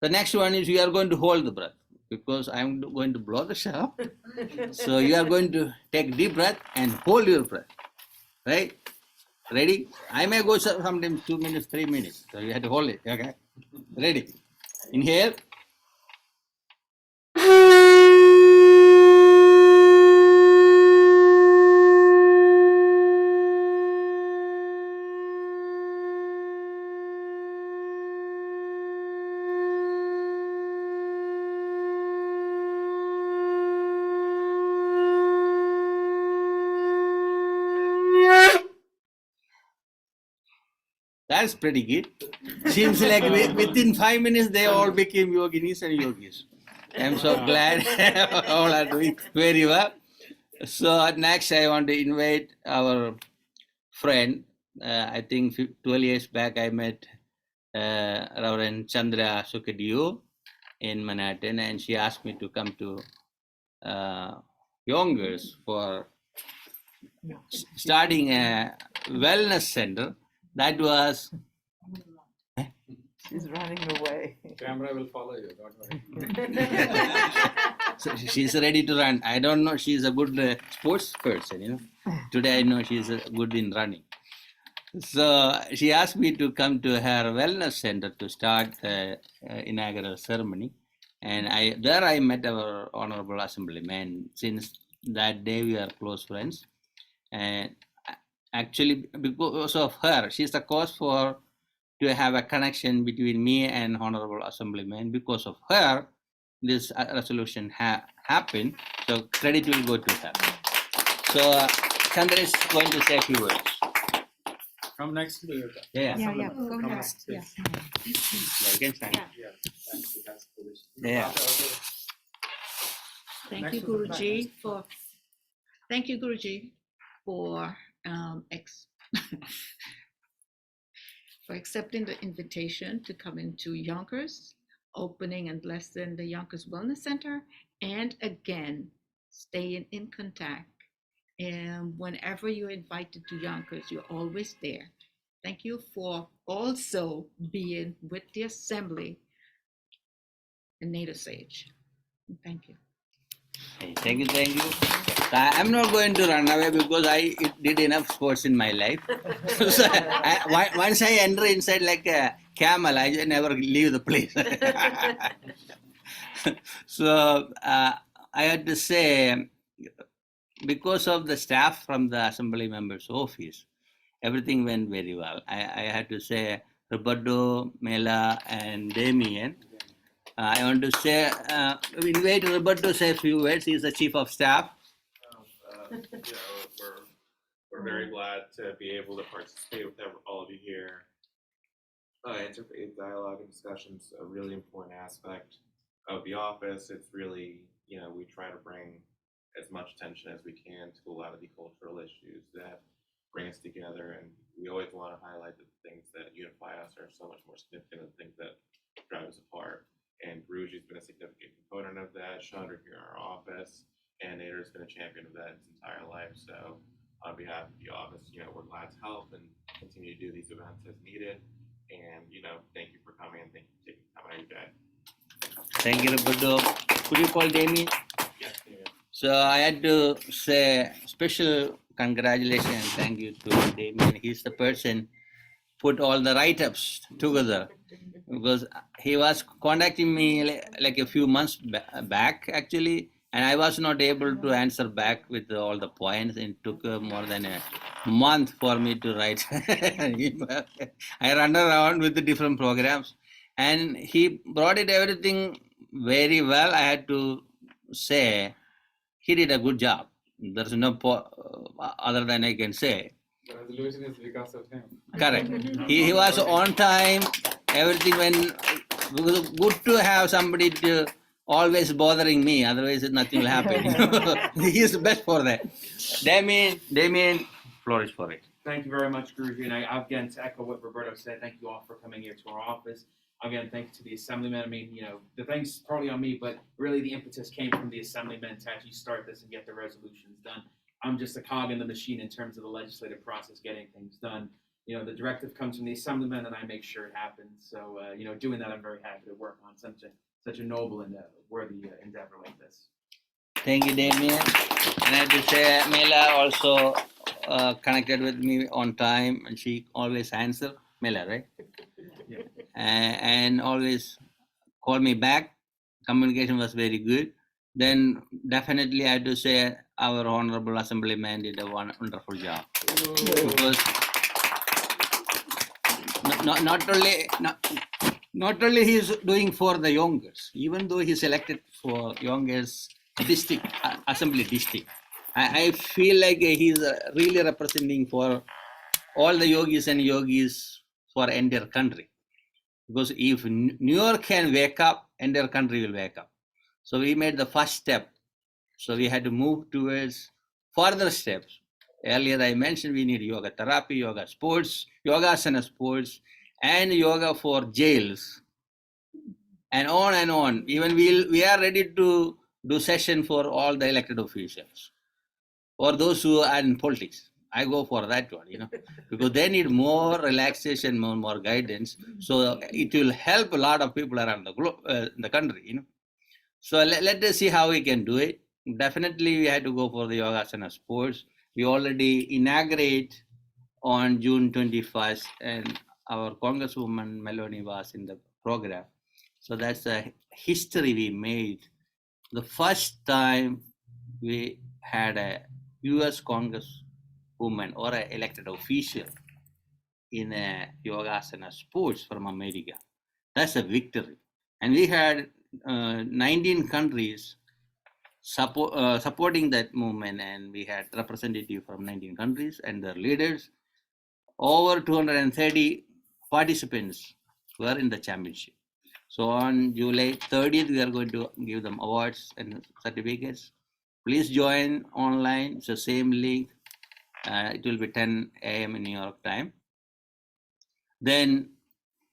The next one is you are going to hold the breath because I'm going to blow the shell. So you are going to take deep breath and hold your breath, right? Ready? I may go sometimes 2 minutes, 3 minutes. So you have to hold it, okay? Ready? Inhale. That's pretty good. Seems like within 5 minutes they all became yoginis and yogis. I'm so glad all are doing very well. So next I want to invite our friend. I think 12 years back I met Reverend Chandra Sukadiyu in Manhattan, and she asked me to come to Yonkers for starting a wellness center. That was She's running away. Camera will follow you, don't worry. So she's ready to run. I don't know. She's a good sports person. Today I know she's good in running. So she asked me to come to her wellness center to start the inaugural ceremony. And I met our honorable assemblyman. Since that day, we are close friends. And actually, because of her, she's the cause to have a connection between me and honorable assemblyman. Because of her, this resolution happened. So credit will go to her. So Chandra is going to say a few words. Come next to the Yeah. Go ahead. Yeah. You can stand. Yeah. Thank you, Guruji, for for accepting the invitation to come into Yonkers, opening and blessing the Yonkers Wellness Center, and again, staying in contact. And whenever you're invited to Yonkers, you're always there. Thank you for also being with the assembly in Native Sage. Thank you. Thank you. I'm not going to run away because I did enough sports in my life. So once I enter inside like a camel, I never leave the place. So I had to say, because of the staff from the assembly member's office, everything went very well. I had to say Roberto, Mela, and Damien. I want to say, invite Roberto to say a few words. He's the chief of staff. We're very glad to be able to participate with all of you here. Interfaith dialogue and discussions a really important aspect of the office. It's really, we try to bring as much attention as we can to a lot of the cultural issues that bring us together, and we always want to highlight that the things that unify us are so much more significant than the things that drive us apart. And Guruji's been a significant component of that. Chandra here in our office, and Nader's been a champion of that his entire life. So on behalf of the office, we're glad to help and continue to do these events as needed. And thank you for coming, and thank you for taking time out of your day. Thank you, Roberto. Could you call Damien? Yes, Damien. So I had to say special congratulations and thank you to Damien. He's the person put all the write-ups together, because he was contacting me like a few months back actually, and I was not able to answer back with all the points. It took more than a month for me to write. I ran around with the different programs, and he brought it everything very well. I had to say he did a good job. There's no other than I can say. The resolution is because of him. Correct. He was on time. Everything it was good to have somebody to always bothering me. Otherwise, nothing will happen. He is the best for that. Damien, flourish for it. Thank you very much, Guruji. And again, to echo what Roberto said, thank you all for coming here to our office. Again, thank you to the assemblymen. I mean, the thanks partly on me, but really the impetus came from the assemblymen to actually start this and get the resolutions done. I'm just a cog in the machine in terms of the legislative process, getting things done. The directive comes from the assemblymen, and I make sure it happens. So, doing that, I'm very happy to work on such a noble and worthy endeavor like this. Thank you, Damien. And I have to say, Mela also connected with me on time, and she always answered. Mela, right? Yeah. And always call me back. Communication was very good. Then definitely I have to say our honorable assemblyman did a wonderful job. Because not only he's doing for the Yonkers, even though he's elected for Yonkers district, assembly district, I feel like he's really representing for all the yogis for entire country. Because if New York can wake up, entire country will wake up. So we made the first step. So we had to move towards further steps. Earlier I mentioned we need yoga therapy, yoga sports, yogasana sports, and yoga for jails, and on and on. Even we are ready to do session for all the elected officials, or those who are in politics. I go for that one, because they need more relaxation, more guidance. So it will help a lot of people around the country, So let us see how we can do it. Definitely, we had to go for the Yogasana sports. We already inaugurate on June 21st, and our Congresswoman Melanie was in the program. So that's a history we made. The first time we had a U.S. Congresswoman or an elected official in a Yogasana sports from America. That's a victory. And we had 19 countries supporting that movement, and we had representatives from 19 countries and their leaders. Over 230 participants were in the championship. So on July 30th, we are going to give them awards and certificates. Please join online. It's the same link. It will be 10 a.m. in New York time. Then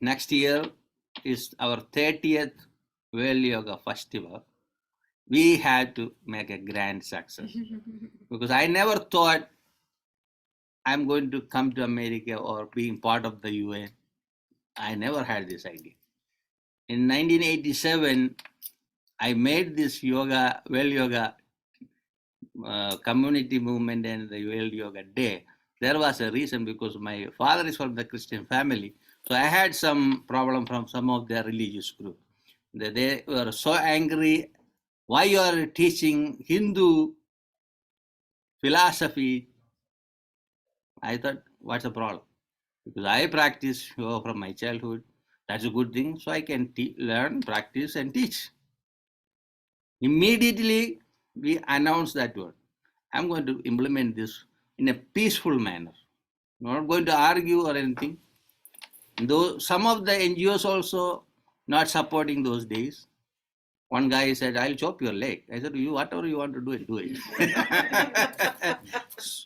next year is our 30th World Yoga Festival. We had to make a grand success because I never thought I'm going to come to America or being part of the UN. I never had this idea. In 1987, I made this yoga, World Yoga community movement and the World Yoga Day. There was a reason because my father is from the Christian family. So I had some problem from some of their religious group. They were so angry. Why you are teaching Hindu philosophy? I thought, what's the problem? Because I practice yoga from my childhood. That's a good thing. So I can learn, practice, and teach. Immediately, we announced that word. I'm going to implement this in a peaceful manner. Not going to argue or anything. Though some of the NGOs also not supporting those days. One guy said, I'll chop your leg. I said, you whatever you want to do it, do it.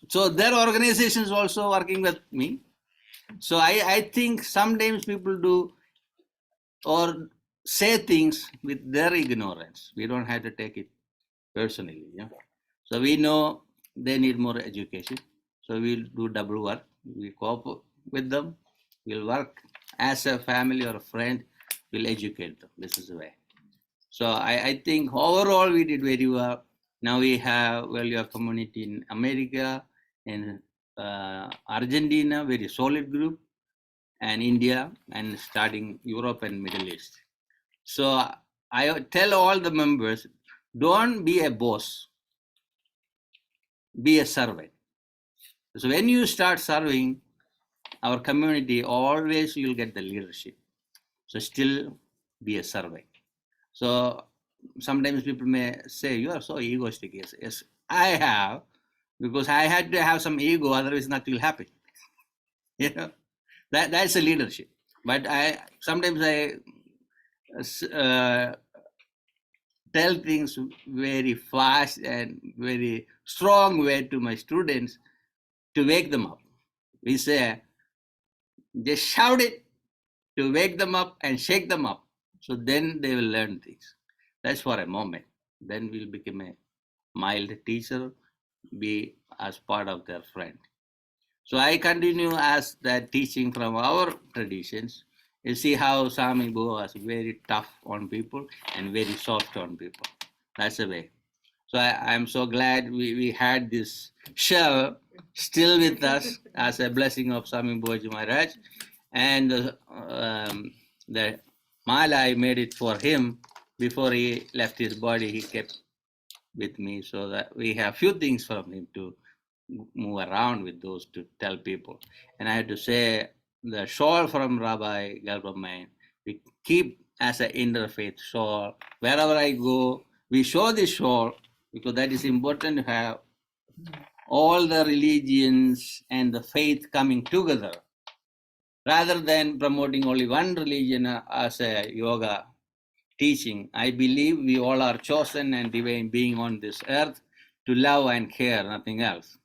So their organizations also working with me. So I think sometimes people do or say things with their ignorance. We don't have to take it personally. So we know they need more education. So we'll do double work. We cooperate with them. We'll work as a family or a friend. We'll educate them. This is the way. So I think overall we did very well. Now we have your community in America, in Argentina, very solid group, and India, and starting Europe and Middle East. So I tell all the members, don't be a boss, be a servant. So when you start serving our community, always you'll get the leadership. So still be a servant. So sometimes people may say, you are so egoistic. Yes, I have, because I had to have some ego, otherwise nothing will happen. That's a leadership. But sometimes I tell things very fast and very strong way to my students to wake them up. We say, just shout it to wake them up and shake them up. So then they will learn things. That's for a moment. Then we'll become a mild teacher, be as part of their friend. So I continue as that teaching from our traditions. You see how Swami Bu was very tough on people and very soft on people. That's the way. So I'm so glad we had this shell still with us as a blessing of Swami Buji Maharaj. And the mala I made it for him before he left his body. He kept with me so that we have few things from him to move around with those to tell people. And I have to say the shawl from Rabbi Galbaman, we keep as an interfaith shawl. Wherever I go, we show this shawl because that is important to have all the religions and the faith coming together rather than promoting only one religion as a yoga teaching. I believe we all are chosen and divine being on this earth to love and care, nothing else.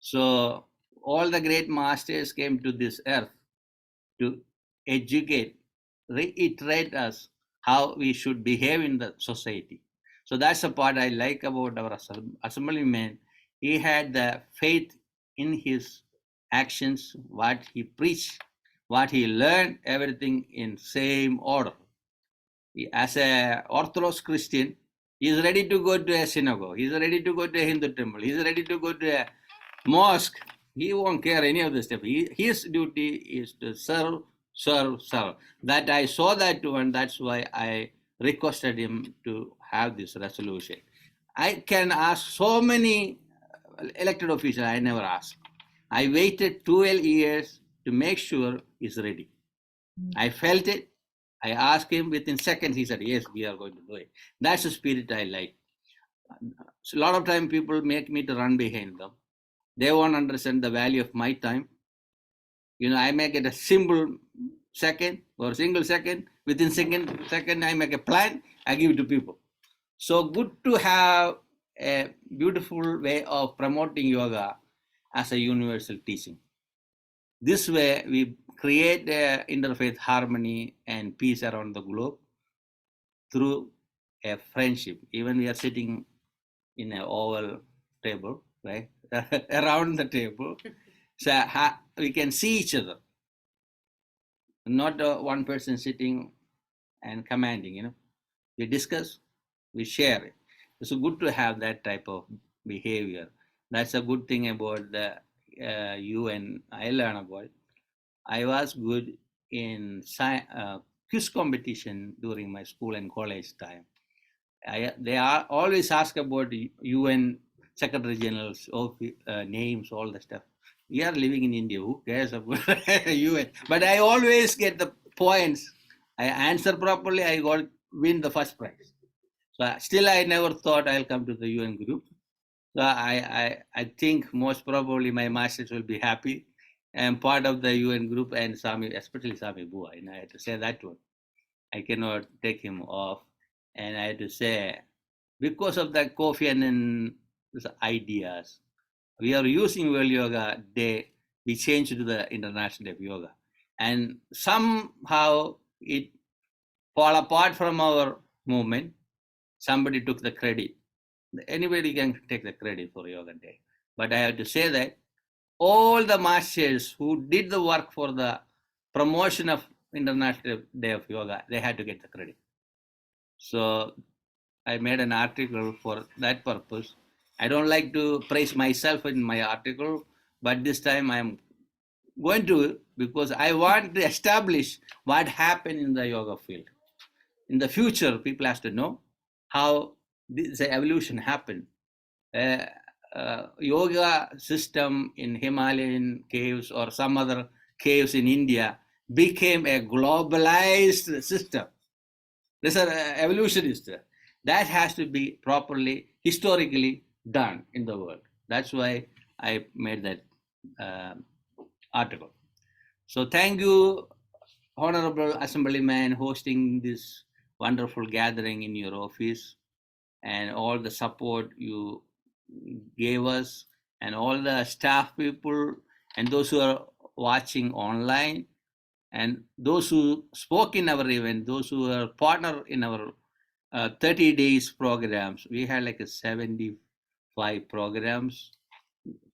So all the great masters came to this earth to educate, reiterate us how we should behave in the society. So that's the part I like about our assemblyman. He had the faith in his actions, what he preached, what he learned, everything in same order. As a Orthodox Christian, he is ready to go to a synagogue. He is ready to go to a Hindu temple. He is ready to go to a mosque. He won't care any of this stuff. His duty is to serve, serve, serve. That I saw that too, and that's why I requested him to have this resolution. I can ask so many elected officials. I never asked. I waited 12 years to make sure he's ready. I felt it. I asked him within seconds. He said, "Yes, we are going to do it." That's the spirit I like. So a lot of time people make me to run behind them. They won't understand the value of my time. I make it a simple second or single second. Within second, I make a plan. I give it to people. So good to have a beautiful way of promoting yoga as a universal teaching. This way, we create interfaith harmony and peace around the globe through a friendship. Even we are sitting in an oval table, right? Around the table. So we can see each other. Not one person sitting and commanding, We discuss, we share it. It's good to have that type of behavior. That's a good thing about the UN. I learned about it. I was good in quiz competition during my school and college time. They are always ask about UN Secretary General's names, all the stuff. We are living in India. Who cares about UN? But I always get the points. I answer properly. I win the first prize. So still, I never thought I'll come to the UN group. So I think most probably my masters will be happy. I'm part of the UN group, and Sami, especially Sami Bua. And I had to say that one. I cannot take him off. And I had to say, because of the Kofi Annan ideas, we are using World Yoga Day. We changed to the International Day of Yoga. And somehow it fall apart from our movement. Somebody took the credit. Anybody can take the credit for Yoga Day. But I have to say that all the masters who did the work for the promotion of International Day of Yoga, they had to get the credit. So I made an article for that purpose. I don't like to praise myself in my article, but this time I'm going to, because I want to establish what happened in the yoga field. In the future, people have to know how this evolution happened. Yoga system in Himalayan caves or some other caves in India became a globalized system. There's an evolutionist. That has to be properly, historically done in the world. That's why I made that article. So thank you, Honorable Assemblyman, hosting this wonderful gathering in your office, and all the support you gave us, and all the staff people, and those who are watching online, and those who spoke in our event, those who are partner in our 30 days programs. We had like a 75 programs,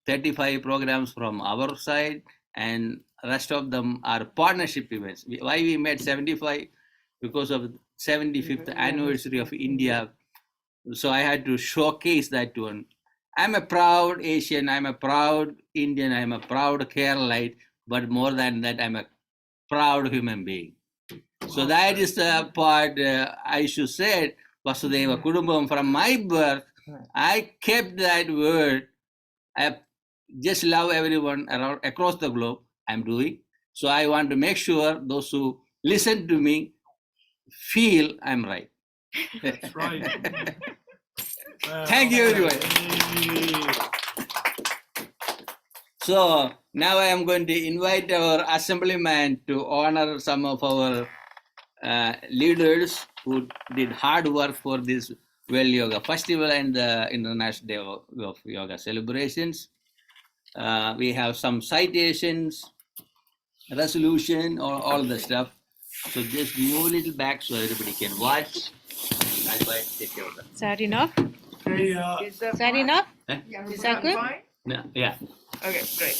35 programs from our side, and rest of them are partnership events. Why we made 75? Because of 75th anniversary of India. So I had to showcase that one. I'm a proud Asian, I'm a proud Indian, I'm a proud Keralite, but more than that, I'm a proud human being. So that is the part I should say, Vasudeva Kudumbam. From my birth, I kept that word. I just love everyone around across the globe. I'm doing. So I want to make sure those who listen to me feel I'm right. That's right. Thank you, everyone. So now I am going to invite our assemblyman to honor some of our leaders who did hard work for this World Yoga Festival and the International Day of Yoga celebrations. We have some citations, resolution, or all the stuff. So just move a little back so everybody can watch. That's why I take care of that. Is that enough? Hey, Is that enough? Huh? Is that good? No, yeah. Okay, great.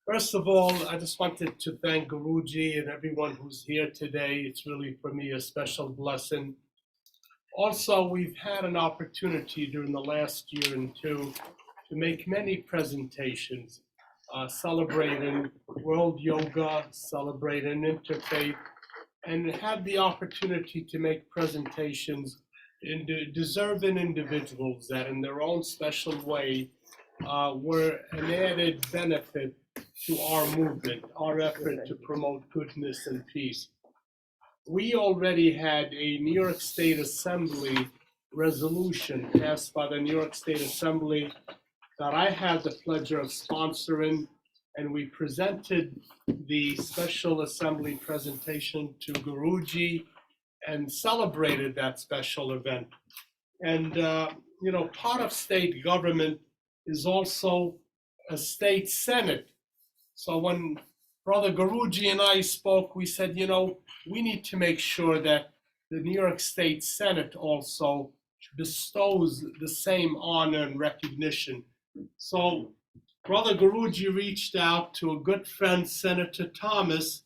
First of all, I just wanted to thank Guruji and everyone who's here today. It's really, for me, a special blessing. Also, we've had an opportunity during the last year and two to make many presentations, celebrating World Yoga, celebrating interfaith, and had the opportunity to make presentations in deserving individuals that in their own special way were an added benefit to our movement, our effort to promote goodness and peace. We already had a New York State Assembly resolution passed by the New York State Assembly that I had the pleasure of sponsoring, and we presented the Special Assembly presentation to Guruji and celebrated that special event. And, you know, part of state government is also a state senate. So when Brother Guruji and I spoke, we said, you know, we need to make sure that the New York State Senate also bestows the same honor and recognition. So Brother Guruji reached out to a good friend, Senator Thomas,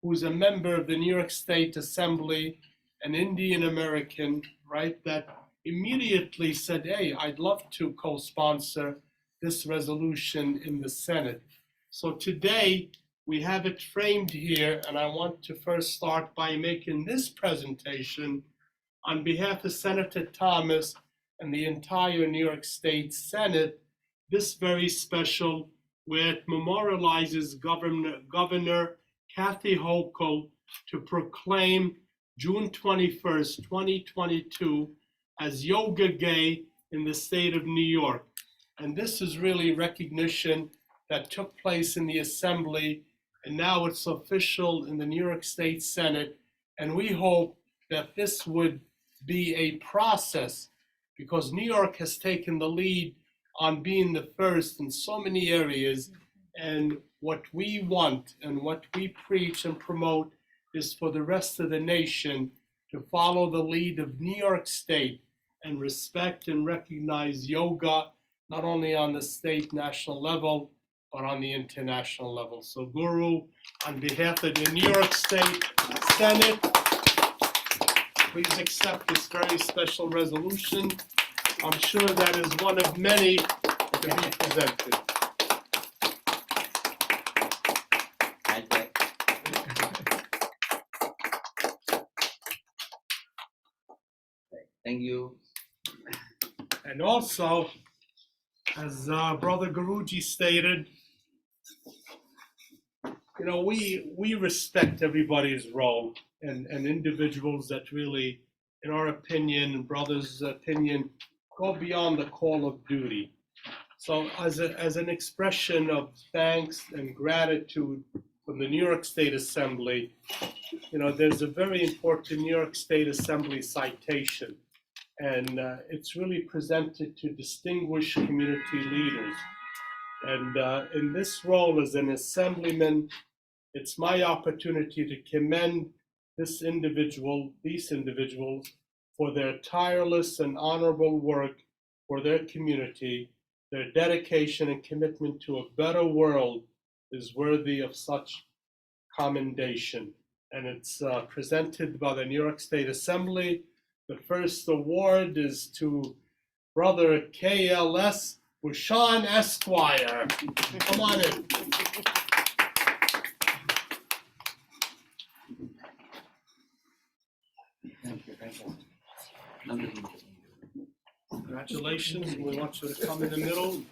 who's a member of the New York State Assembly, an Indian American, right, that immediately said, hey, I'd love to co-sponsor this resolution in the Senate. So today, we have it framed here, and I want to first start by making this presentation on behalf of Senator Thomas and the entire New York State Senate, this very special, where it memorializes Governor Kathy Hochul to proclaim June 21st, 2022 as Yoga Day in the state of New York. And this is really recognition that took place in the Assembly, and now it's official in the New York State Senate. And we hope that this would be a process, because New York has taken the lead on being the first in so many areas. And what we want and what we preach and promote is for the rest of the nation to follow the lead of New York State and respect and recognize yoga, not only on the state national level, but on the international level. So Guru, on behalf of the New York State Senate, please accept this very special resolution. I'm sure that is one of many to be presented. Thank you. And also, as Brother Guruji stated, you know, we respect everybody's role, and individuals that really, in our opinion, and brother's opinion, go beyond the call of duty. So as an expression of thanks and gratitude from the New York State Assembly, you know, there's a very important New York State Assembly citation, and it's really presented to distinguished community leaders. And in this role as an assemblyman, it's my opportunity to commend these individuals for their tireless and honorable work for their community. Their dedication and commitment to a better world is worthy of such commendation. And it's presented by the New York State Assembly. The first award is to Brother KLS Bushan Esquire. Come on in. Congratulations. We want you to come in the middle.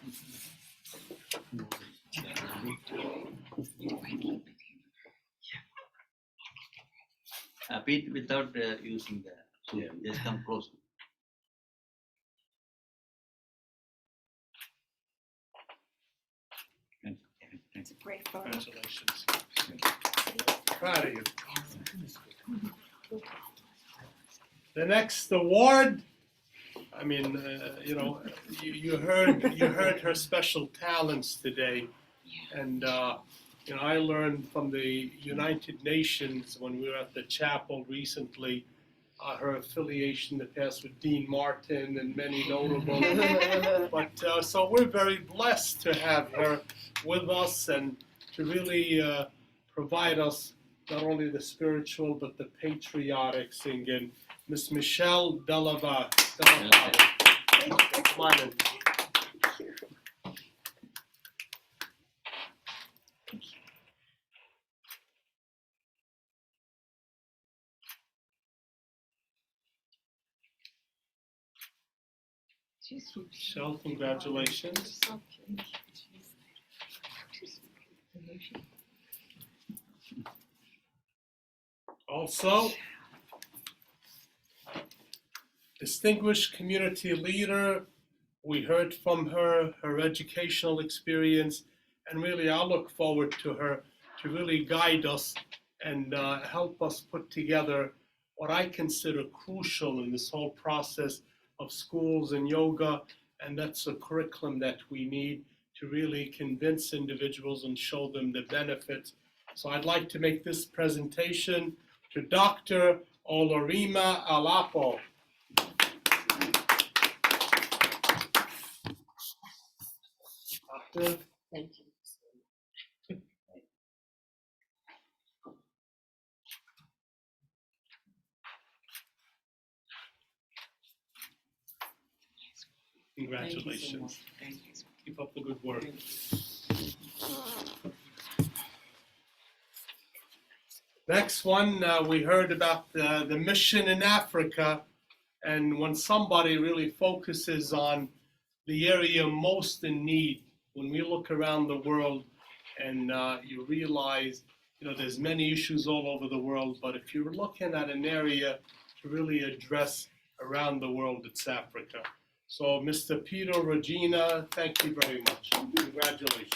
Pete, without using the, so just come close. It's a great photo. Congratulations. Proud of you. The next award, I mean, you know, you heard her special talents today, and you know, I learned from the United Nations when we were at the chapel recently her affiliation in the past with Dean Martin and many notable. But so we're very blessed to have her with us and to really provide us not only the spiritual but the patriotic singing. Miss Michelle Delava. Come on in. Michelle, congratulations. Also, distinguished community leader, we heard from her, her educational experience, and really I look forward to her to really guide us and help us put together what I consider crucial in this whole process of schools and yoga, and that's a curriculum that we need to really convince individuals and show them the benefits. So I'd like to make this presentation to Dr. Olorima Alapo. Doctor. Thank you. Congratulations. Thank you. Keep up the good work. Next one, we heard about the mission in Africa, and when somebody really focuses on the area most in need, when we look around the world and you realize, there's many issues all over the world, but if you're looking at an area to really address around the world, it's Africa. So, Mr. Peter Regina, thank you very much. Congratulations.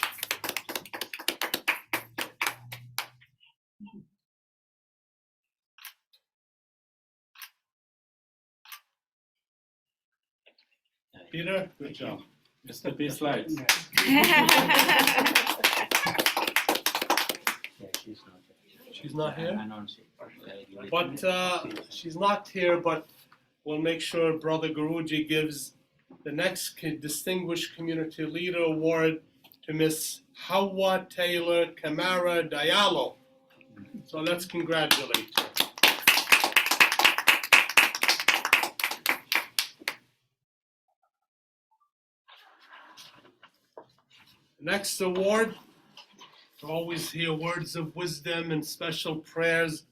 Peter, good job. Mr. P slides. She's not here? But she's not here, but we'll make sure Brother Guruji gives the next Distinguished Community Leader Award to Miss Hawa Taylor Kamara Diallo. So let's congratulate her. Next award, I always hear words of wisdom and special prayers,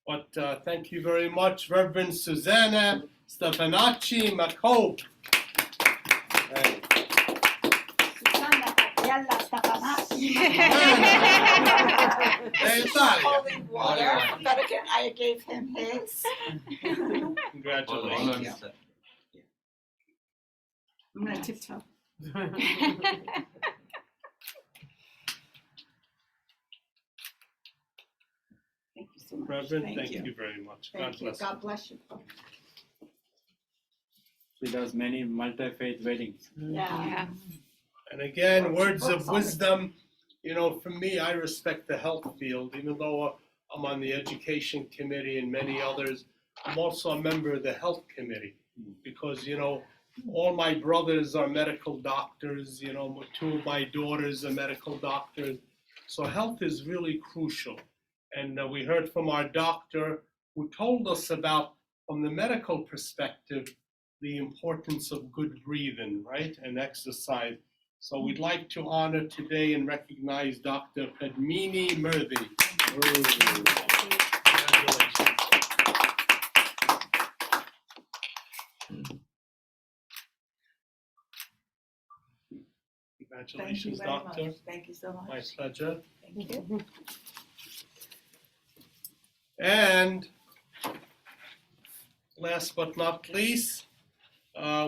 but thank you very much, Reverend Susanna Stefanacci Makope. Susanna Gabriella Stefanacci. Holding water, but again, I gave him his. Congratulations. Thank you. I'm gonna tiptoe. Thank you so much. Reverend, thank you very much. Thank you. God bless you. She does many multi-faith weddings. Yeah. And again, words of wisdom. For me, I respect the health field, even though I'm on the education committee and many others. I'm also a member of the health committee because, all my brothers are medical doctors, 2 of my daughters are medical doctors. So health is really crucial. And we heard from our doctor who told us about, from the medical perspective, the importance of good breathing, right, and exercise. So we'd like to honor today and recognize Dr. Padmini Murthy. Congratulations. Congratulations, Doctor. Much. Thank you so much. My pleasure. Thank you. And last but not least,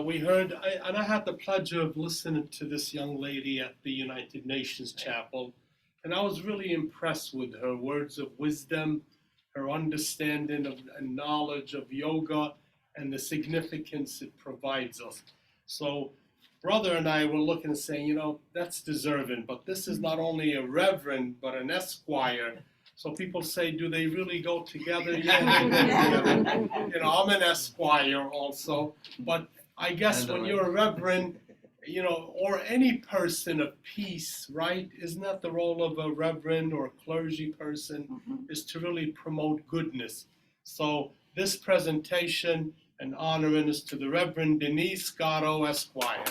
we heard, and I had the pleasure of listening to this young lady at the United Nations Chapel, and I was really impressed with her words of wisdom, her understanding of and knowledge of yoga, and the significance it provides us. So, brother and I were looking and saying, that's deserving, but this is not only a reverend, but an esquire. So people say, do they really go together? Yeah, they go together. You know, I'm an esquire also, but I guess when you're a reverend, you know, or any person of peace, right? Isn't that the role of a reverend or a clergy person, is to really promote goodness. So this presentation, an honor is to the Reverend Denise Gatto, Esquire.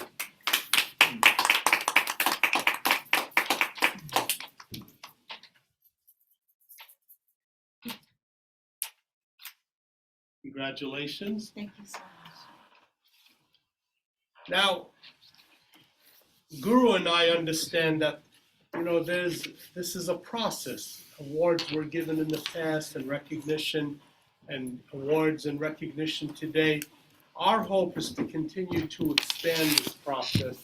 Congratulations. Thank you so much. Now, Guru and I understand that, you know, this is a process. Awards were given in the past and recognition, and awards and recognition today. Our hope is to continue to expand this process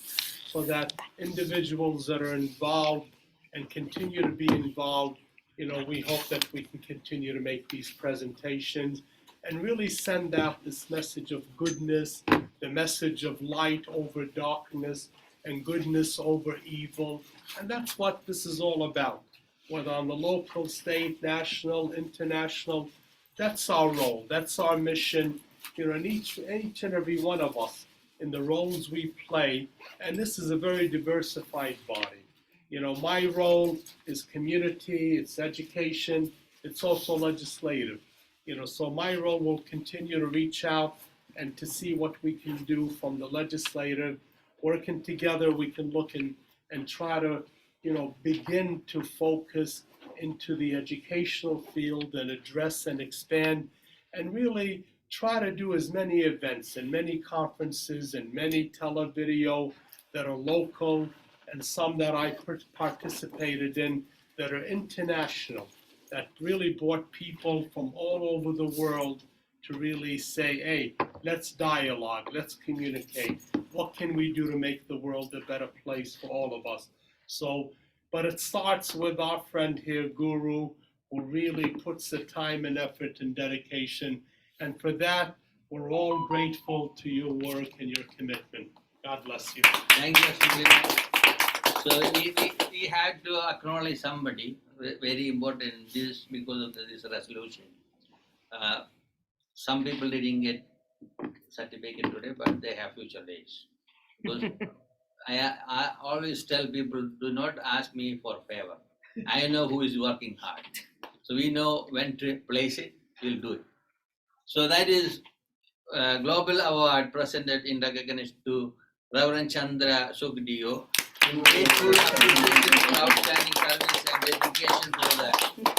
so that individuals that are involved and continue to be involved, you know, we hope that we can continue to make these presentations and really send out this message of goodness, the message of light over darkness, and goodness over evil. And that's what this is all about. Whether on the local, state, national, international, that's our role, that's our mission. You know, and each and every one of us in the roles we play, and this is a very diversified body. You know, my role is community, it's education, it's also legislative. You know, so my role will continue to reach out and to see what we can do from the legislative. Working together, we can look and try to, you know, begin to focus into the educational field and address and expand and really try to do as many events and many conferences and many televideo that are local and some that I participated in that are international, that really brought people from all over the world to really say, hey, let's dialogue, let's communicate. What can we do to make the world a better place for all of us? So, but it starts with our friend here, Guru, who really puts the time and effort and dedication. And for that, we're all grateful to your work and your commitment. God bless you. Thank you, Assemblyman. So we had to acknowledge somebody very important in this because of this resolution. Some people didn't get certificate today, but they have future days. Because I always tell people, do not ask me for a favor. I know who is working hard. So we know when to place it, we'll do it. So that is Global Award presented in recognition to Reverend Chandra Sugdiyo, in grateful appreciation for outstanding service and dedication to the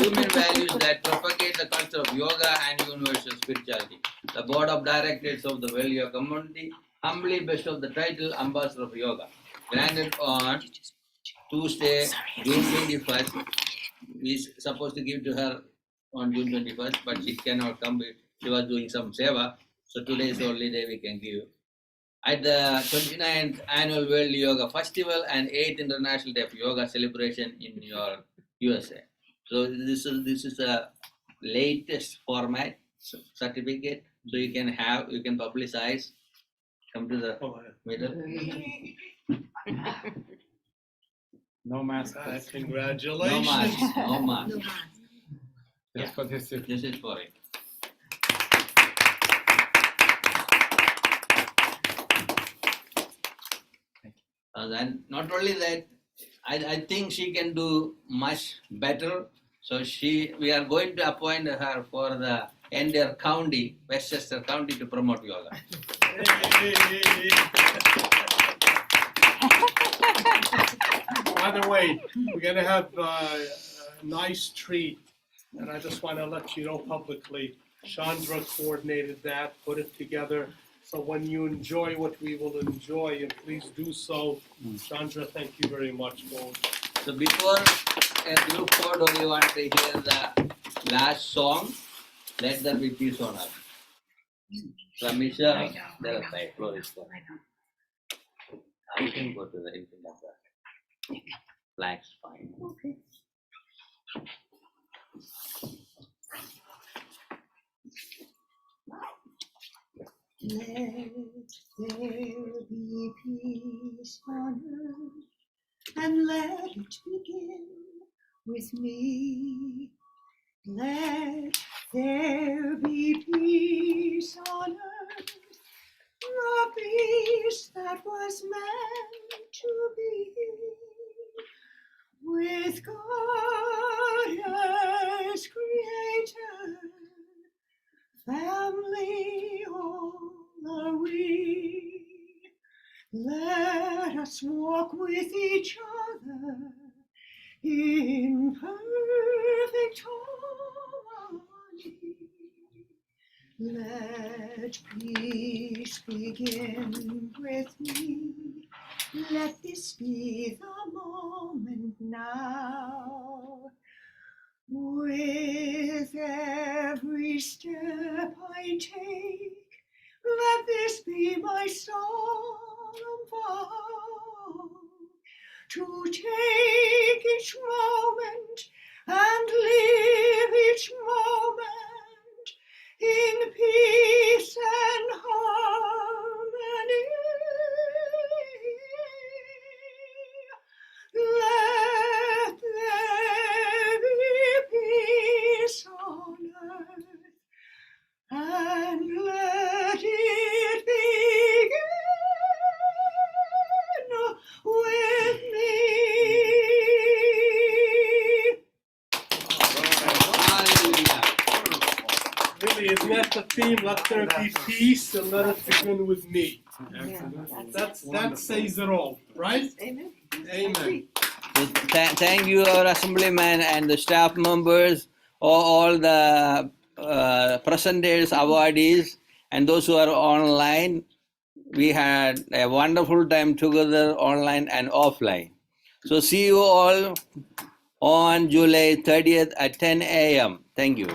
human values that propagate the culture of yoga and universal spirituality. The Board of Directors of the Well Yoga Community humbly bestows the title Ambassador of Yoga, granted on Tuesday, June 21st. We supposed to give to her on June 21st, but she cannot come. She was doing some seva, so today is the only day we can give. At the 29th Annual World Yoga Festival and 8th International Day of Yoga celebration in New York, USA. So this is the latest format certificate, so you can publicize. Come to the middle. No mask. Congratulations. No mask. No mask. No mask. Just for this. This is for it. And not only that, I think she can do much better. So we are going to appoint her for the entire county, Westchester County, to promote yoga. By the way, we're going to have a nice treat, and I just want to let you know publicly, Chandra coordinated that, put it together. So when you enjoy what we will enjoy, and please do so. Chandra, thank you very much for. So before a group photo, we want to hear the last song, Let There Be Peace on Earth. Ramisha, there are five florists. I can go to the infant. Flags, fine. Okay. Let there be peace on earth, and let it begin with me. Let there be peace on earth, the peace that was meant to be, with God as creator, family all are we. Let us walk with each other in perfect harmony. Let peace begin with me. Let this be the moment now. With every step I take, let this be my solemn vow, to take each moment and live each moment in peace and harmony. Let there be peace on earth, and let it begin with me. Really, isn't that the theme? Let there be peace and let it begin with me. That says it all, right? Amen. Amen. Thank you, our assemblyman and the staff members, all the presenters, awardees, and those who are online. We had a wonderful time together, online and offline. So see you all on July 30th at 10 a.m. Thank you.